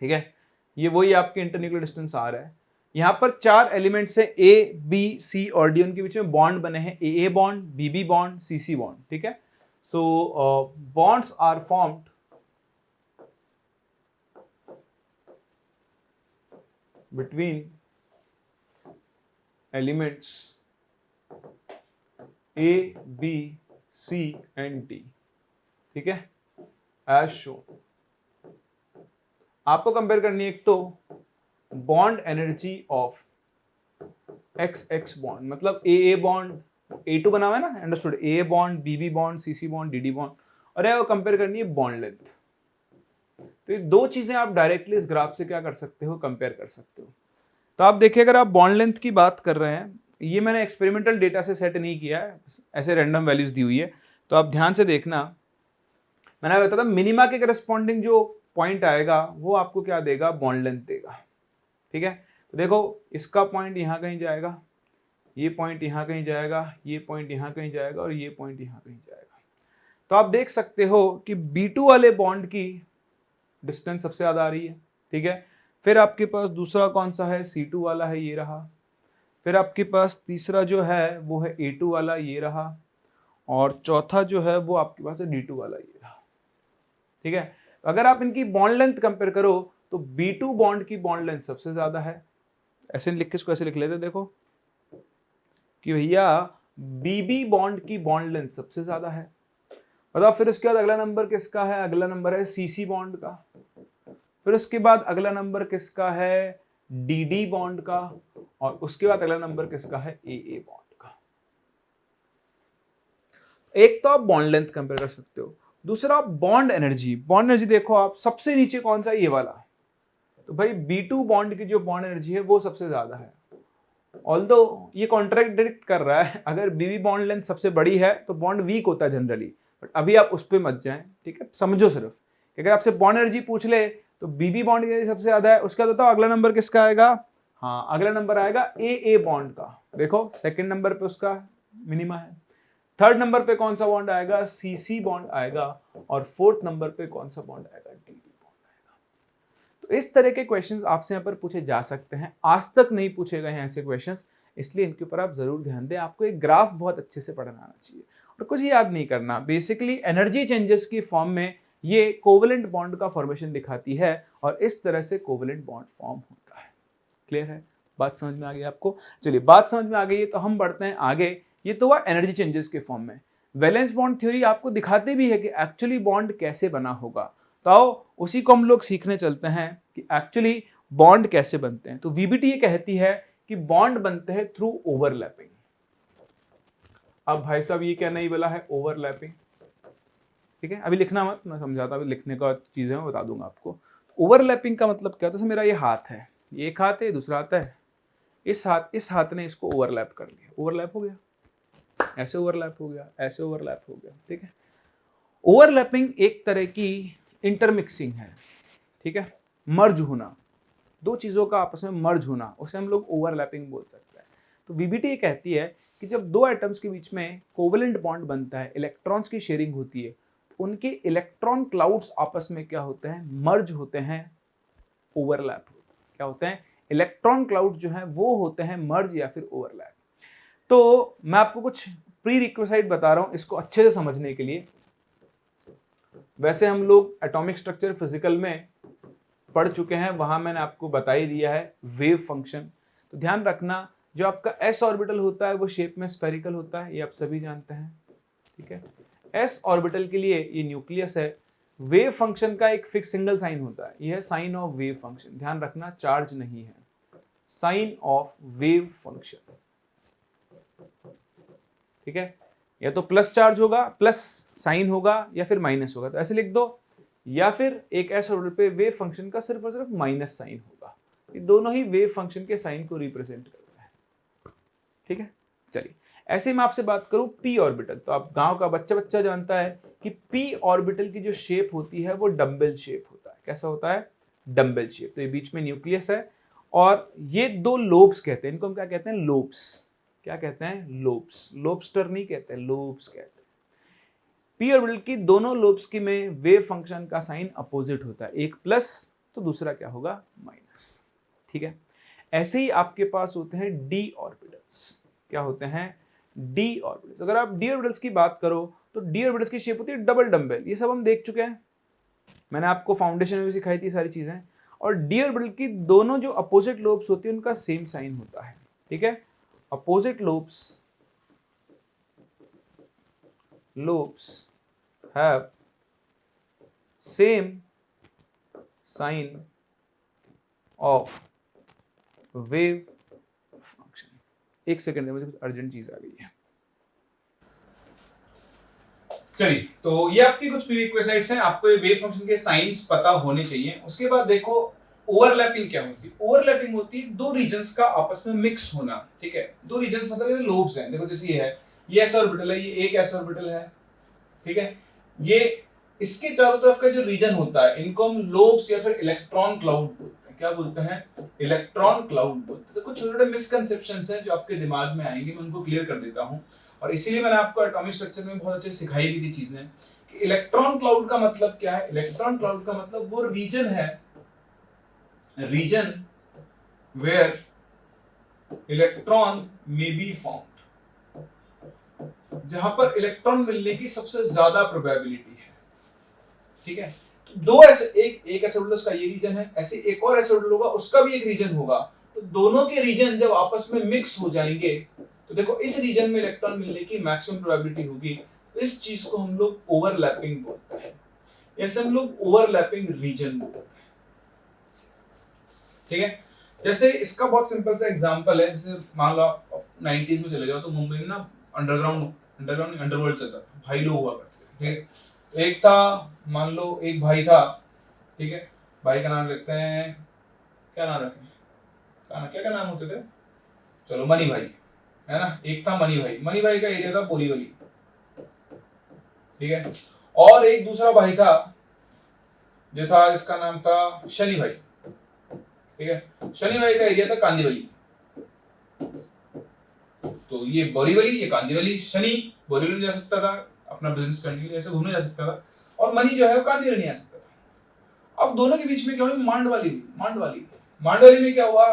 S1: ठीक है, ये वही आपके इंटरन्यूक्लियर डिस्टेंस आर है। यहां पर 4 एलिमेंट से ए बी सी और डी, उनके बीच में बॉन्ड बने हैं, A bond, B bond, C bond. ठीक है, so bonds are formed between elements A B C and D. ठीक है, एज शो। आपको कंपेयर करनी है एक तो bond energy of x x bond, मतलब ए बॉन्ड A2 बना हुआ है ना, अंडरस्टूड, ए bond, B bond, C bond, D bond, और वो कंपेयर करनी है बॉन्ड लेंथ। तो ये 2 चीजें आप डायरेक्टली इस ग्राफ से क्या कर सकते हो, कंपेयर कर सकते हो। तो आप देखिए, अगर आप बॉन्ड लेंथ की बात कर रहे हैं, ये मैंने एक्सपेरिमेंटल डेटा से सेट नहीं किया है, ऐसे रैंडम वैल्यूज दी हुई है, तो आप ध्यान से देखना। मैंने बताया था मिनिमा के करस्पॉन्डिंग जो पॉइंट आएगा वो आपको क्या देगा, बॉन्ड लेंथ देगा। ठीक है, तो देखो इसका पॉइंट यहां कहीं जाएगा, ये पॉइंट यहां कहीं जाएगा, ये पॉइंट यहां कहीं जाएगा और ये पॉइंट यहां कहीं जाएगा। तो आप देख सकते हो कि B2 वाले बॉन्ड की डिस्टेंस सबसे ज्यादा आ रही है। ठीक है, फिर आपके पास दूसरा कौन सा है, C2 वाला है, ये रहा। फिर आपके पास तीसरा जो है वो है A2 वाला, ये रहा। और चौथा जो है वो आपके पास है D2 वाला, ये रहा। ठीक है, अगर आप इनकी बॉन्ड लेंथ कंपेयर करो तो B2 बॉन्ड की बॉन्ड लेंथ सबसे ज्यादा है। ऐसे लिख के इसको ऐसे लिख लेते, देखो कि भैया BB बॉन्ड की बॉन्ड लेंथ सबसे ज्यादा है। बताओ फिर उसके बाद अगला नंबर किसका है, अगला नंबर है CC बॉन्ड का। फिर उसके बाद अगला नंबर किसका है, DD बॉन्ड का। और उसके बाद अगला नंबर किसका है, AA बॉन्ड का। एक तो आप बॉन्ड लेंथ कंपेयर कर सकते हो, दूसरा बॉन्ड एनर्जी। बॉन्ड एनर्जी देखो आप, सबसे नीचे कौन सा, ये वाला। तो भाई B2 बॉन्ड की जो बॉन्ड एनर्जी है वो सबसे ज्यादा है। ऑल्दो ये कॉन्ट्रैडिक्ट कर रहा है, अगर BB बॉन्ड लेंथ सबसे बड़ी है तो बॉन्ड वीक होता है जनरली, बट अभी आप उस पर मत जाएं। ठीक है, समझो सिर्फ, अगर आपसे बॉन्ड एनर्जी पूछ ले तो BB बॉन्ड की सबसे ज्यादा है। उसका बताओ अगला नंबर किसका आएगा, हाँ अगला नंबर आएगा AA बॉन्ड का। देखो सेकंड नंबर पे उसका मिनिमा है, थर्ड नंबर पे कौन सा बॉन्ड आएगा, CC बॉन्ड आएगा, और फोर्थ नंबर पे कौन सा बॉन्ड आएगा, DD बॉन्ड आएगा। तो इस तरह के क्वेश्चंस आपसे यहाँ पर पूछे जा सकते हैं, आज तक नहीं पूछे गए हैं ऐसे क्वेश्चंस, इसलिए इनके ऊपर आप जरूर ध्यान दें। आपको एक ग्राफ बहुत अच्छे से पढ़ना आना चाहिए और कुछ याद नहीं करना। बेसिकली एनर्जी चेंजेस की फॉर्म में ये कोवेलेंट बॉन्ड का फॉर्मेशन दिखाती है और इस तरह से कोवेलेंट बॉन्ड फॉर्म होता है। क्लियर है, बात समझ में आ गई आपको? चलिए बात समझ में आ गई है तो हम बढ़ते हैं आगे। ये तो हुआ एनर्जी चेंजेस के फॉर्म में। वैलेंस बॉन्ड थ्योरी आपको दिखाते भी है कि एक्चुअली बॉन्ड कैसे बना होगा। तो आओ उसी को हम लोग सीखने चलते हैं कि एक्चुअली बॉन्ड कैसे बनते हैं। तो वीबीटी ये कहती है कि बॉन्ड बनते हैं थ्रू ओवरलैपिंग। अब भाई साहब ये क्या नहीं बोला है, ओवरलैपिंग। ठीक है, अभी लिखना मत, मैं समझाता, अभी लिखने का चीजें मैं बता दूंगा आपको। ओवरलैपिंग का मतलब क्या होता है, मेरा ये हाथ है, ये एक हाथ है, दूसरा हाथ है, इस हाथ ने इसको ओवरलैप कर लिया, ओवरलैप हो गया, ऐसे ओवरलैप हो गया, ऐसे ओवरलैप हो गया। ठीक है, ओवरलैपिंग एक तरह की इंटरमिक्सिंग है, ठीक है, मर्ज होना, दो चीजों का आपस में मर्ज होना, उसे हम लोग ओवरलैपिंग बोल सकते हैं। तो वीबीटी ये कहती है कि जब दो एटम्स के बीच में कोवेलेंट बॉन्ड बनता है, इलेक्ट्रॉन्स की शेयरिंग होती है, उनके इलेक्ट्रॉन क्लाउड्स आपस में क्या होते हैं, मर्ज होते हैं, ओवरलैप क्या होते हैं, इलेक्ट्रॉन क्लाउड जो है वो होते हैं मर्ज या फिर ओवरलैप। तो मैं आपको कुछ प्री रिक्विजिट बता रहा हूं इसको अच्छे से समझने के लिए। वैसे हम लोग एटॉमिक स्ट्रक्चर फिजिकल में पढ़ चुके हैं, वहां मैंने आपको बता ही दिया है वेव फंक्शन। तो ध्यान रखना, जो आपका एस ऑर्बिटल होता है वो शेप में स्फेरिकल होता है, ये आप सभी जानते हैं, ठीक है। एस ऑर्बिटल के लिए ये न्यूक्लियस है। वेव फंक्शन का एक फिक्स सिंगल साइन होता है, यह है साइन ऑफ वेव फंक्शन। ध्यान रखना, चार्ज नहीं है, साइन ऑफ वेव फंक्शन, ठीक है। या तो प्लस चार्ज होगा, प्लस साइन होगा, या फिर माइनस होगा, तो ऐसे लिख दो, या फिर एक एस ऑर्बिटल पे वेव फंक्शन का सिर्फ और सिर्फ माइनस साइन होगा। ये दोनों ही वेव फंक्शन के साइन को रिप्रेजेंट करता है, ठीक है। चलिए, ऐसे मैं आपसे बात करूं पी ऑर्बिटल, तो आप गांव का बच्चा जानता है कि पी ऑर्बिटल की जो शेप होती है वो डम्बल शेप होता है। कैसा होता है, डम्बल शेप। तो ये बीच में न्यूक्लियस है और ये दो लोब्स कहते हैं, इनको हम क्या कहते हैं, लोब्स। क्या कहते हैं, लोब्स। लोब्स्टर नहीं कहते, लोब्स कहते हैं। पी ऑर्बिटल की दोनों लोब्स की में वेव फंक्शन का साइन अपोजिट होता है, एक प्लस तो दूसरा क्या होगा, माइनस, ठीक है। ऐसे ही आपके पास होते हैं डी ऑर्बिटल्स। क्या होते हैं, डी ऑर्बिटल्स। अगर आप डी ऑर्बिटल्स की बात करो तो डी ऑर्बिटल्स की शेप होती है डबल डम्बल, ये सब हम देख चुके हैं, मैंने आपको फाउंडेशन में भी सिखाई थी सारी चीजें। और डी ऑर्बिटल की दोनों जो अपोजिट लोब्स होती है उनका सेम साइन होता है, ठीक है। Opposite lobes have same sign of wave function। एक सेकंड में मुझे कुछ अर्जेंट चीज आ गई है। चलिए, तो ये आपकी कुछ प्रीरिक्विजिट्स हैं, आपको ये वेव फंक्शन के साइंस पता होने चाहिए। उसके बाद देखो ओवरलैपिंग क्या होती है। ओवरलैपिंग होती है दो रीजन्स का आपस में मिक्स होना, ठीक है। दो रीजन्स मतलब जैसे लोब्स हैं, देखो जैसे ये है, ये एस ऑर्बिटल है, ये एक एस ऑर्बिटल है, ठीक है। ये इसके चारों तरफ का जो रीजन होता है इनको हम लोब्स या फिर इलेक्ट्रॉन क्लाउड बोलते हैं। क्या बोलते हैं, इलेक्ट्रॉन क्लाउड बोलते हैं। तो कुछ छोटे छोटे मिसकंसेप्शंस हैं जो आपके दिमाग में आएंगे, मैं उनको क्लियर कर देता हूं। और इसीलिए मैंने आपको एटॉमिक स्ट्रक्चर में बहुत अच्छे सिखाई भी थी चीजें कि इलेक्ट्रॉन क्लाउड का मतलब क्या है। इलेक्ट्रॉन क्लाउड का मतलब वो रीजन है, reason where electron may be found, जहां पर इलेक्ट्रॉन मिलने की सबसे ज्यादा प्रोबेबिलिटी है, ठीक है। तो दो ऐसे एक एस ऑर्बिटल का ये रीजन है, ऐसे एक और एस ऑर्बिटल होगा उसका भी एक रीजन होगा। तो दोनों के रीजन जब आपस में मिक्स हो जाएंगे तो देखो इस रीजन में इलेक्ट्रॉन मिलने की मैक्सिमम प्रोबेबिलिटी होगी। इस चीज को हम लोग ओवरलैपिंग बोलते हैं, ऐसे हम लोग ओवरलैपिंग रीजन बोलते हैं, ठीक है। जैसे इसका बहुत सिंपल सा एग्जांपल है, जैसे मान लो आप 90s में चले जाओ तो मुंबई में ना अंडरवर्ल्ड चलता था, भाई लोग हुआ करते थे, ठीक है। एक था, मान लो एक भाई था, ठीक है, भाई का नाम रखते हैं, क्या नाम रखें, क्या नाम होते थे, चलो मनी भाई, है ना। एक था मनी भाई का एरिया था बोरीवली, ठीक है। और एक दूसरा भाई था जो था, इसका नाम था शनि भाई, ठीक है। शनि भाई का एरिया था कांदिवली। तो ये बोरीवली, ये कांदिवली। शनि बोरीवली में जा सकता था अपना बिजनेस करने के लिए, ऐसे घूमने जा सकता था, और मनी जो है वो कांदिवली नहीं आ सकता था। अब दोनों के बीच में क्या हुई, मांडवाली में क्या हुआ,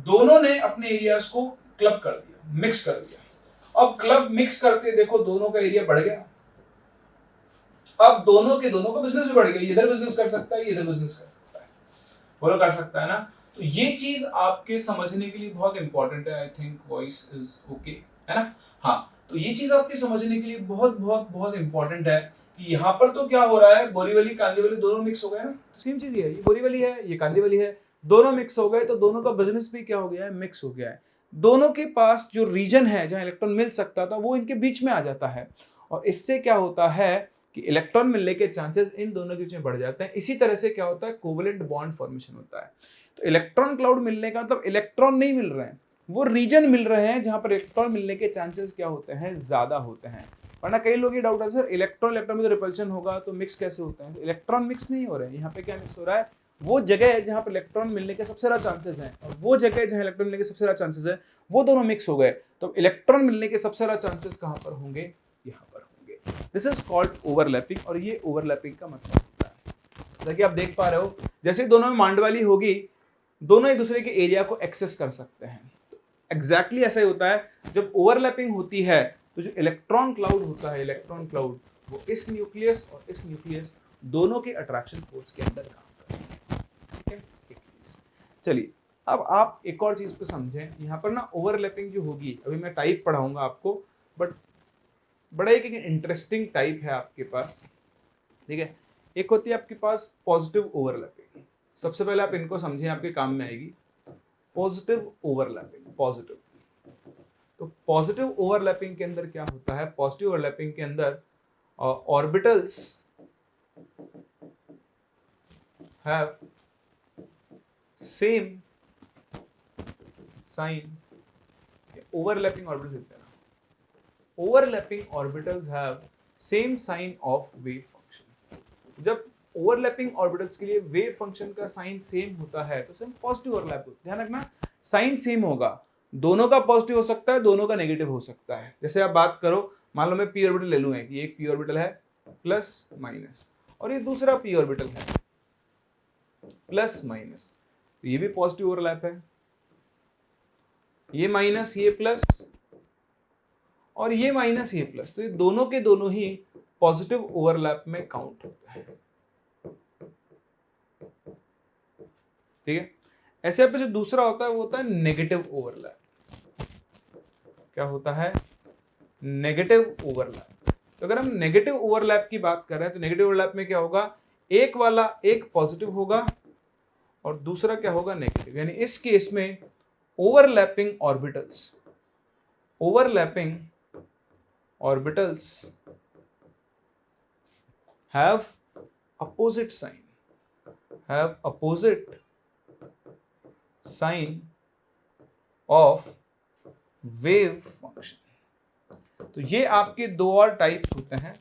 S1: दोनों ने अपने एरियाज को क्लब कर दिया, मिक्स कर दिया। अब क्लब मिक्स करते देखो दोनों का एरिया बढ़ गया। अब दोनों का बिजनेस भी बढ़ गया, इधर बिजनेस कर सकता है, इधर बिजनेस कर सकता है, बोलो कर सकता है ना। तो ये चीज आपके समझने के लिए बहुत इंपॉर्टेंट है। I think voice is okay, है ना। हाँ, तो ये चीज आपके समझने के लिए बहुत बहुत बहुत इंपॉर्टेंट है कि यहाँ पर तो क्या हो रहा है, बोरीवली कांदिवली दोनों मिक्स हो गए ना, सेम चीज है, ये बोरीवली है, ये कांदिवली है, दोनों मिक्स हो गए, तो दोनों का बिजनेस भी क्या हो गया है, मिक्स हो गया है। दोनों के पास जो रीजन है जहां इलेक्ट्रॉन मिल सकता था वो इनके बीच में आ जाता है, और इससे क्या होता है कि इलेक्ट्रॉन मिलने के चांसेस इन दोनों के बीच में बढ़ जाते हैं। इसी तरह से क्या होता है, कोवेलेंट बॉन्ड फॉर्मेशन होता है। तो इलेक्ट्रॉन क्लाउड मिलने का मतलब इलेक्ट्रॉन नहीं मिल रहे हैं, वो रीजन मिल रहे हैं जहां पर इलेक्ट्रॉन मिलने के चांसेस क्या होते हैं, ज्यादा होते हैं। वरना कई लोग ये डाउट है सर इलेक्ट्रॉन इलेक्ट्रॉन में तो रिपल्शन होगा तो मिक्स कैसे होता है? इलेक्ट्रॉन मिक्स नहीं हो रहे हैं, यहाँ पे क्या मिक्स हो रहा है, वो जगह है जहाँ पर इलेक्ट्रॉन मिलने के सबसे ज्यादा चांसेस हैं और वो जगह जहाँ इलेक्ट्रॉन मिलने के सबसे ज्यादा चांसेस है वो दोनों मिक्स हो गए, तो इलेक्ट्रॉन मिलने के सबसे ज्यादा चांसेस कहाँ पर होंगे? यहाँ पर होंगे। दिस इज कॉल्ड ओवरलैपिंग, और ये ओवरलैपिंग का मतलब होता है, जैसा कि आप देख पा रहे हो जैसे दोनों में मांडवाली होगी दोनों एक दूसरे के एरिया को एक्सेस कर सकते हैं। एग्जैक्टली ऐसा ही होता है जब ओवरलैपिंग होती है तो जो इलेक्ट्रॉन क्लाउड होता है, इलेक्ट्रॉन क्लाउड वो इस न्यूक्लियस और इस न्यूक्लियस दोनों के अट्रैक्शन फोर्स के अंदर काम करता है। ठीक है, एक चीज। चलिए अब आप एक और चीज को समझें, यहाँ पर ना ओवरलैपिंग जो होगी, अभी मैं टाइप पढ़ाऊंगा आपको, बट बड़ा एक इंटरेस्टिंग टाइप है आपके पास। ठीक है, एक होती है आपके पास पॉजिटिव ओवरलैपिंग। सबसे पहले आप इनको समझें, आपके काम में आएगी पॉजिटिव ओवरलैपिंग। पॉजिटिव, तो पॉजिटिव ओवरलैपिंग के अंदर क्या होता है? पॉजिटिव ओवरलैपिंग के अंदर orbitals have same sign. Overlapping orbitals होते हैं, overlapping orbitals have same sign of wave function. जब ओवरलैपिंग ऑर्बिटल्स के लिए वेव फंक्शन का साइन सेम होता है तो सेम पॉजिटिव ओवरलैप होता है। ध्यान रखना, साइन सेम होगा, दोनों का पॉजिटिव हो सकता है, दोनों का नेगेटिव हो सकता है। जैसे आप बात करो, मान लो मैं पी ऑर्बिटल ले लूं, कि एक पी ऑर्बिटल है प्लस माइनस और ये दूसरा पी ऑर्बिटल है प्लस माइनस, तो ये भी पॉजिटिव ओवरलैप है। ये माइनस ये प्लस और ये माइनस ये प्लस, तो ये दोनों के दोनों ही पॉजिटिव ओवरलैप में काउंट होता है। ठीक है, ऐसे पे जो दूसरा होता है वो होता है नेगेटिव ओवरलैप। क्या होता है? Negative overlap. तो अगर हम नेगेटिव ओवरलैप की बात कर रहे हैं तो नेगेटिव ओवरलैप में क्या होगा, एक वाला एक पॉजिटिव होगा और दूसरा क्या होगा? नेगेटिव। यानी इस केस में overlapping orbitals have opposite sign of wave function। तो ये आपके दो और टाइप्स होते हैं।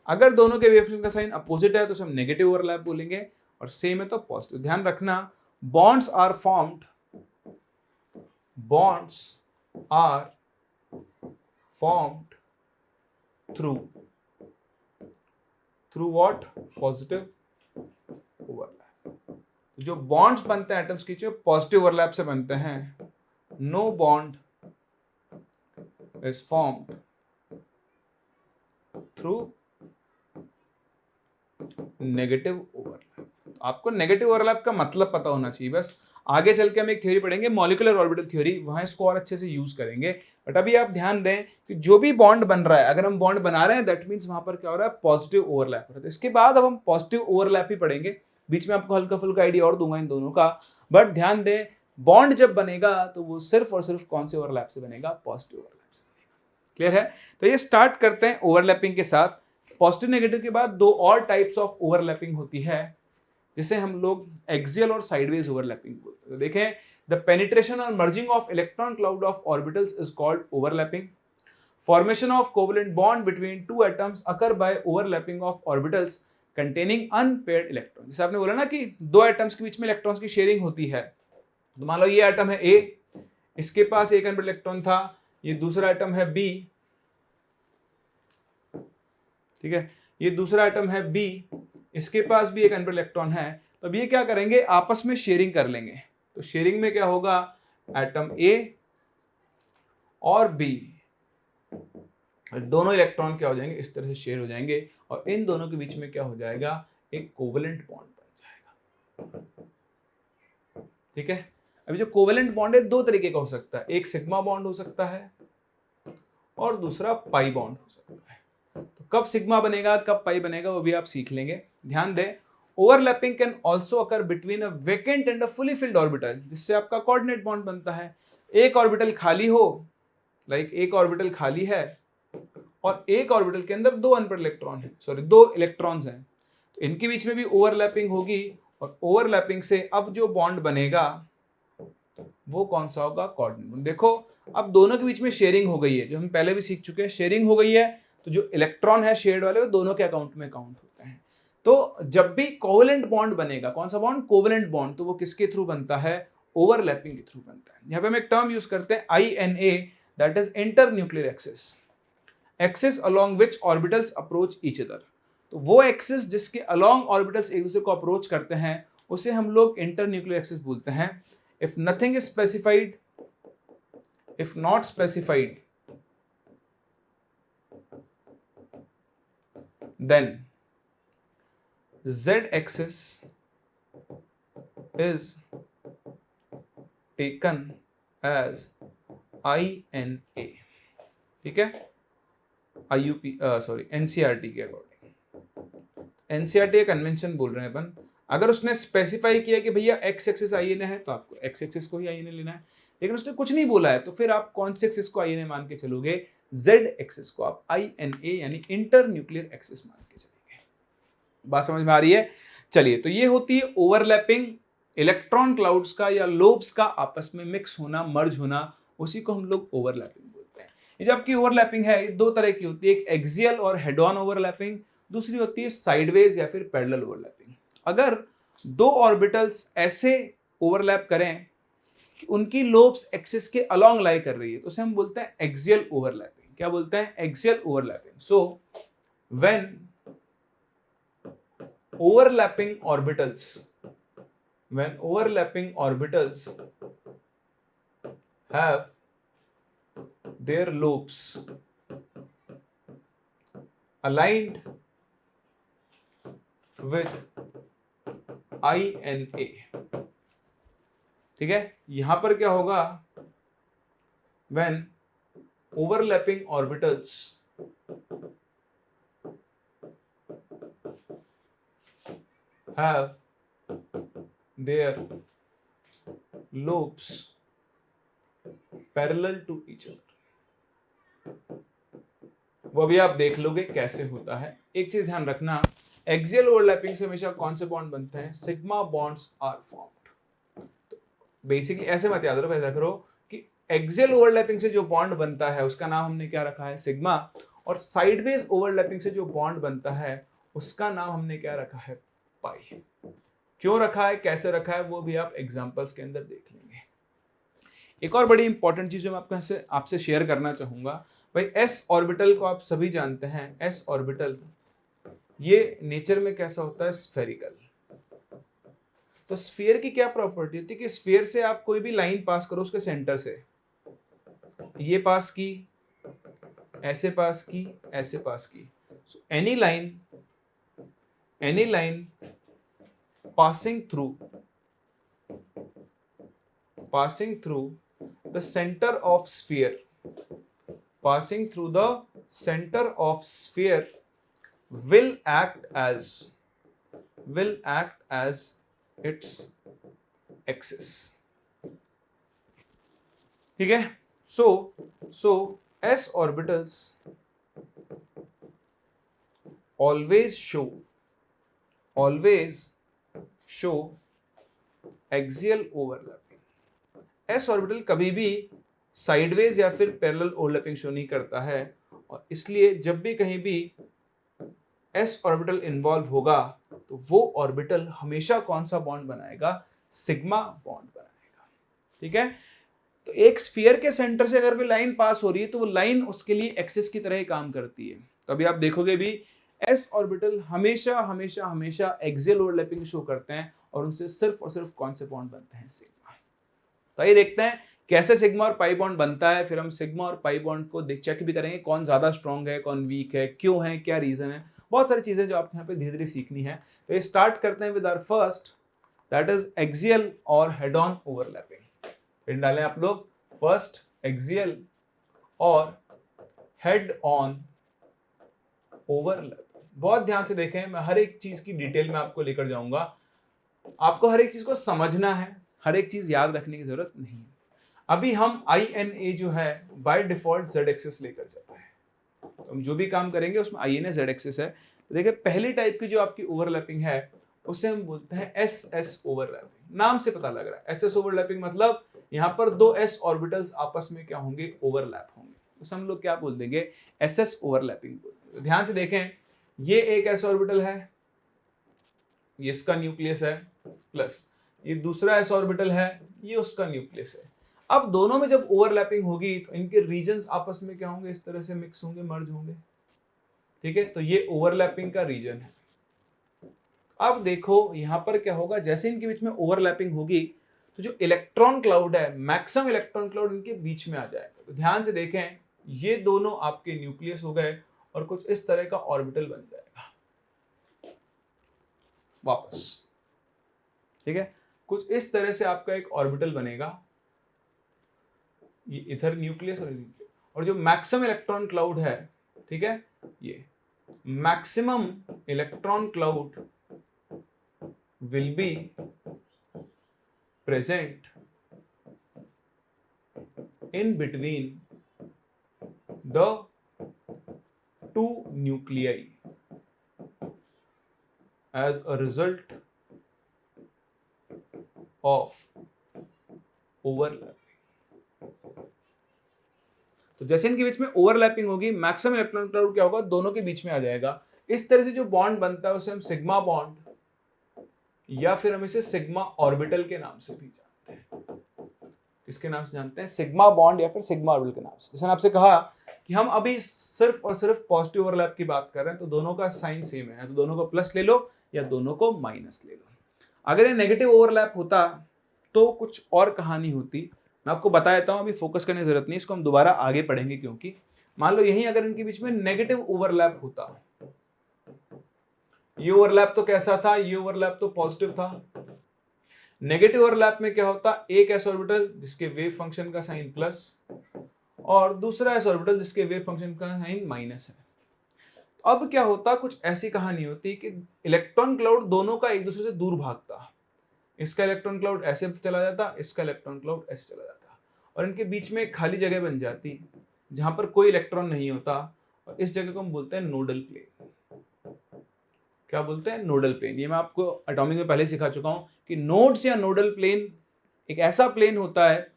S1: अगर दोनों के वेव फंक्शन का साइन अपोजिट है तो उसे हम नेगेटिव ओवरलैप बोलेंगे, और सेम है तो पॉजिटिव। ध्यान रखना, bonds are formed through what? Positive overlap. जो बॉन्ड्स बनते हैं एटम्स की जो पॉजिटिव ओवरलैप से बनते हैं, no bond is formed through negative overlap. आपको नेगेटिव ओवरलैप का मतलब पता होना चाहिए बस। आगे चल के हम एक थ्योरी पढ़ेंगे, मॉलिक्यूलर ऑर्बिटल थ्योरी, वहां इसको और अच्छे से यूज करेंगे। बट अभी आप ध्यान दें कि जो भी बॉन्ड बन रहा है, अगर हम बॉन्ड बना रहे हैं दैट मींस वहां पर क्या हो रहा है? पॉजिटिव ओवरलैप हो रहा है। तो इसके बाद अब हम पॉजिटिव ओवरलैप ही पढ़ेंगे, बीच में आपको हल्का फुल्का आइडिया और दूंगा इन दोनों का। बट ध्यान दें, बॉन्ड जब बनेगा तो वो सिर्फ और सिर्फ कौन से ओवरलैप से बनेगा? पॉजिटिव ओवरलैप से बनेगा। क्लियर है? तो ये स्टार्ट करते हैं ओवरलैपिंग के साथ। पॉजिटिव नेगेटिव के बाद दो और टाइप्स ऑफ ओवरलैपिंग होती है, जिसे हम लोग एक्सियल और साइडवेज ओवरलैपिंग बोलते हैं। तो देखें, द पेनिट्रेशन और merging of electron cloud of orbitals is called overlapping. Formation of covalent bond between two atoms occur by overlapping of orbitals containing unpaired electron. जैसे आपने बोला ना कि दो एटम्स के बीच में इलेक्ट्रॉन्स की शेयरिंग होती है, तो मान लो ये एटम है ए, इसके पास एक अनपेयर्ड इलेक्ट्रॉन था, ये दूसरा एटम है बी। ठीक है, ये दूसरा एटम है बी, इसके पास भी एक अनपेयर्ड इलेक्ट्रॉन है। तो अब ये क्या करेंगे? आपस में शेयरिंग कर लेंगे। तो शेयरिंग में क्या होगा? एटम ए और बी दोनों इलेक्ट्रॉन क्या हो जाएंगे? इस तरह से शेयर हो जाएंगे, और इन दोनों के बीच में क्या हो जाएगा? एक कोवेलेंट बॉन्ड बन जाएगा। ठीक है, अभी जो कोवेलेंट बॉन्ड है दो तरीके का हो सकता है, एक सिग्मा बॉन्ड हो सकता है और दूसरा पाई बॉन्ड हो सकता है। तो कब सिग्मा बनेगा, कब पाई बनेगा, वो भी आप सीख लेंगे। ध्यान दें, overlapping can also occur between a vacant and a fully filled orbital, जिससे आपका कोऑर्डिनेट बॉन्ड बनता है। एक ऑर्बिटल खाली हो, लाइक एक ऑर्बिटल खाली है और एक ऑर्बिटल के अंदर दो अनपेयर्ड इलेक्ट्रॉन है, सॉरी दो इलेक्ट्रॉन्स हैं, तो इनके बीच में भी ओवरलैपिंग होगी, और ओवरलैपिंग से अब जो बॉन्ड बनेगा वो कौन सा होगा? Coordinate bond. देखो, अब दोनों के बीच में शेयरिंग हो गई है, जो हम पहले भी सीख चुके हैं, शेयरिंग हो गई है, तो जो इलेक्ट्रॉन है शेयर्ड वाले वो दोनों के अकाउंट में काउंट होते हैं। तो जब भी कोवेलेंट बॉन्ड बनेगा, कौन सा बॉन्ड? कोवेलेंट बॉन्ड, तो वो किसके थ्रू बनता है? ओवरलैपिंग के थ्रू बनता है। यहाँ पे हम एक टर्म यूज करते हैं INA, that is inter nuclear axis, axis along which orbitals approach each other. तो वो एक्सिस जिसके अलोंग ऑर्बिटल्स एक दूसरे को अप्रोच करते हैं उसे हम लोग इंटर न्यूक्लियर एक्सिस बोलते हैं। If nothing is specified, if not specified, then z axis is taken as INA, ठीक है, IUP सॉरी NCERT के अकॉर्डिंग। NCERT कन्वेंशन बोल रहे हैं अपन। अगर उसने स्पेसिफाई किया कि भैया x एक्सिस INA है तो आपको x एक्सिस को ही INA लेना है, लेकिन उसने कुछ नहीं बोला है तो फिर आप कौन से एक्सिस को INA मान के चलोगे? z एक्सिस को आप INA यानी इंटर न्यूक्लियर एक्सिस मान के चलेंगे। बात समझ में आ रही है? चलिए, तो ये होती है ओवरलैपिंग, इलेक्ट्रॉन क्लाउड्स का या लोब्स का आपस में मिक्स होना, मर्ज होना, उसी को हम लोग ओवरलैपिंग बोलते हैं। ये जो आपकी ओवरलैपिंग है ये दो तरह की होती है, एक एक्सियल और हेड ऑन ओवरलैपिंग, दूसरी होती है साइडवेज या फिर पैरेलल ओवरलैपिंग। अगर दो ऑर्बिटल्स ऐसे ओवरलैप करें कि उनकी लोब्स एक्सिस के अलोंग लाई कर रही है तो उसे हम बोलते हैं एक्सियल ओवरलैपिंग। क्या बोलते हैं? Axial overlapping. So when overlapping orbitals, when overlapping orbitals have their lobes aligned with INA, ठीक है, यहां पर क्या होगा? when overlapping orbitals have their lobes parallel to each other, वो भी आप देख लोगे कैसे होता है। एक चीज ध्यान रखना, एक्सियल ओवरलैपिंग से हमेशा कौन से बॉन्ड बनते हैं? Sigma bonds are formed. Basically ऐसे मत याद रखो, ऐसा करो कि एक्सियल ओवरलैपिंग से जो बॉन्ड बनता है उसका नाम हमने क्या रखा है? सिग्मा, और साइडवेज ओवरलैपिंग से जो बॉन्ड बनता है उसका नाम हमने क्या रखा है? पाई। क्यों रखा है, कैसे रखा है, वो भी आप एग्जांपल्स के अंदर देख लेंगे। एक और बड़ी इंपॉर्टेंट चीज जो मैं आपसे शेयर करना चाहूंगा, भाई एस ऑर्बिटल को आप सभी जानते हैं। एस ऑर्बिटल ये नेचर में कैसा होता है? स्फेरिकल। तो स्फीयर की क्या प्रॉपर्टी होती है कि स्फीयर से आप कोई भी लाइन पास करो उसके सेंटर से, ये पास की, ऐसे पास की, ऐसे पास की, so any line passing through the center of sphere, passing through the center of sphere will act as its axis, ठीक है। so s orbitals always show axial overlapping. S orbital कभी भी साइडवेज या फिर पैरेलल ओवरलैपिंग शो नहीं करता है, और इसलिए जब भी कहीं भी एस ऑर्बिटल इन्वॉल्व होगा तो वो ऑर्बिटल हमेशा कौन सा बॉन्ड बनाएगा? सिग्मा बॉन्ड बनाएगा, ठीक है। तो एक स्फीयर के सेंटर से अगर भी लाइन पास हो रही है तो वो लाइन उसके लिए एक्सिस की तरह ही काम करती है। तो अभी आप देखोगे भी एस ऑर्बिटल हमेशा हमेशा हमेशा एक्सियल ओवरलैपिंग शो करते हैं, और उनसे सिर्फ और सिर्फ कौन से बॉन्ड बनते हैं? सिग्मा। तो ये देखते हैं कैसे सिग्मा और पाई बॉन्ड बनता है, फिर हम सिग्मा और पाई बॉन्ड को चेक भी करेंगे कौन ज्यादा स्ट्रॉन्ग है, कौन वीक है, क्यों है, क्या रीजन है। बहुत सारी चीजें जो आपको यहाँ पे धीरे धीरे सीखनी है। तो ये स्टार्ट करते हैं with our first, that is axial और हेड ऑन ओवरलैपिंग। फिर डालें आप लोग फर्स्ट एक्सियल और हेड ऑन ओवरलैपिंग। बहुत ध्यान से देखें, मैं हर एक चीज की डिटेल में आपको लेकर जाऊंगा। आपको हर एक चीज को समझना है, हर एक चीज याद रखने की जरूरत नहीं है। अभी हम INA जो है बाय डिफॉल्ट z एक्सिस लेकर चल रहे हैं, तो हम जो भी काम करेंगे उसमें INA z एक्सिस है। तो देखिए पहली टाइप की जो आपकी ओवरलैपिंग है उसे हम बोलते हैं SS ओवरलैपिंग। नाम से पता लग रहा है SS ओवरलैपिंग मतलब यहाँ पर दो s ऑर्बिटल्स आपस में क्या होंगे? ओवरलैप होंगे। उसे हम लोग क्या बोल देंगे, एसएस ओवरलैपिंग बोल देंगे। तो ध्यान से देखें, ये एक एस ऑर्बिटल है, ये इसका न्यूक्लियस है, प्लस ये दूसरा एस ऑर्बिटल है, ये उसका न्यूक्लियस है। अब दोनों में जब ओवरलैपिंग होगी तो इनके रीजन्स आपस में क्या होंगे, इस तरह से मिक्स होंगे, मर्ज होंगे, ठीक है। तो ये ओवरलैपिंग का रीजन है। अब देखो यहां पर क्या होगा, जैसे इनके बीच में ओवरलैपिंग होगी तो जो इलेक्ट्रॉन क्लाउड है, मैक्सिमम इलेक्ट्रॉन क्लाउड इनके बीच में आ जाएगा। तो ध्यान से देखें, ये दोनों आपके न्यूक्लियस हो गए और कुछ इस तरह का ऑर्बिटल बन जाएगा वापस, ठीक है। कुछ इस तरह से आपका एक ऑर्बिटल बनेगा, ये इधर न्यूक्लियस और जो मैक्सिमम इलेक्ट्रॉन क्लाउड है, ठीक है, ये maximum electron cloud will be present in between the two nuclei as a result of overlapping। तो जैसे इनके बीच में ओवरलैपिंग होगी, मैक्सिमम इलेक्ट्रॉन क्लाउड क्या होगा, दोनों के बीच में आ जाएगा। इस तरह से जो बॉन्ड बनता है उसे हम सिग्मा बॉन्ड या फिर हम इसे सिग्मा ऑर्बिटल के नाम से भी जानते हैं। किसके नाम से जानते हैं, सिग्मा बॉन्ड या फिर सिग्मा ऑर्बिटल के नाम से। जैसे आपसे कहा कि हम अभी सिर्फ और सिर्फ पॉजिटिव ओवरलैप की बात कर रहे हैं, तो दोनों का साइन सेम है, तो दोनों को प्लस ले लो या दोनों को माइनस ले लो। अगर ये नेगेटिव ओवरलैप होता तो कुछ और कहानी होती, मैं आपको बता देता हूं, अभी फोकस करने की जरूरत नहीं, इसको हम दोबारा आगे पढ़ेंगे। क्योंकि मान लो यही अगर इनके बीच में नेगेटिव ओवरलैप होता, ये ओवरलैप तो कैसा था, ये ओवरलैप तो पॉजिटिव था। नेगेटिव ओवरलैप में क्या होता, एक एस ऑर्बिटल जिसके वेव फंक्शन का साइन प्लस और दूसरा एस ऑर्बिटल जिसके वेव फंक्शन का साइन माइनस है। तो अब क्या होता, कुछ ऐसी कहानी होती कि इलेक्ट्रॉन क्लाउड दोनों का एक दूसरे से दूर भागता। इसका इलेक्ट्रॉन क्लाउड ऐसे चला जाता, इसका इलेक्ट्रॉन क्लाउड ऐसे चला जाता, और इनके बीच में एक खाली जगह बन जाती जहां पर कोई इलेक्ट्रॉन नहीं होता, और इस जगह को हम बोलते हैं नोडल प्लेन। क्या बोलते हैं, नोडल प्लेन। ये मैं आपको एटॉमिक में पहले सिखा चुका हूं कि नोड्स या नोडल प्लेन एक ऐसा प्लेन होता है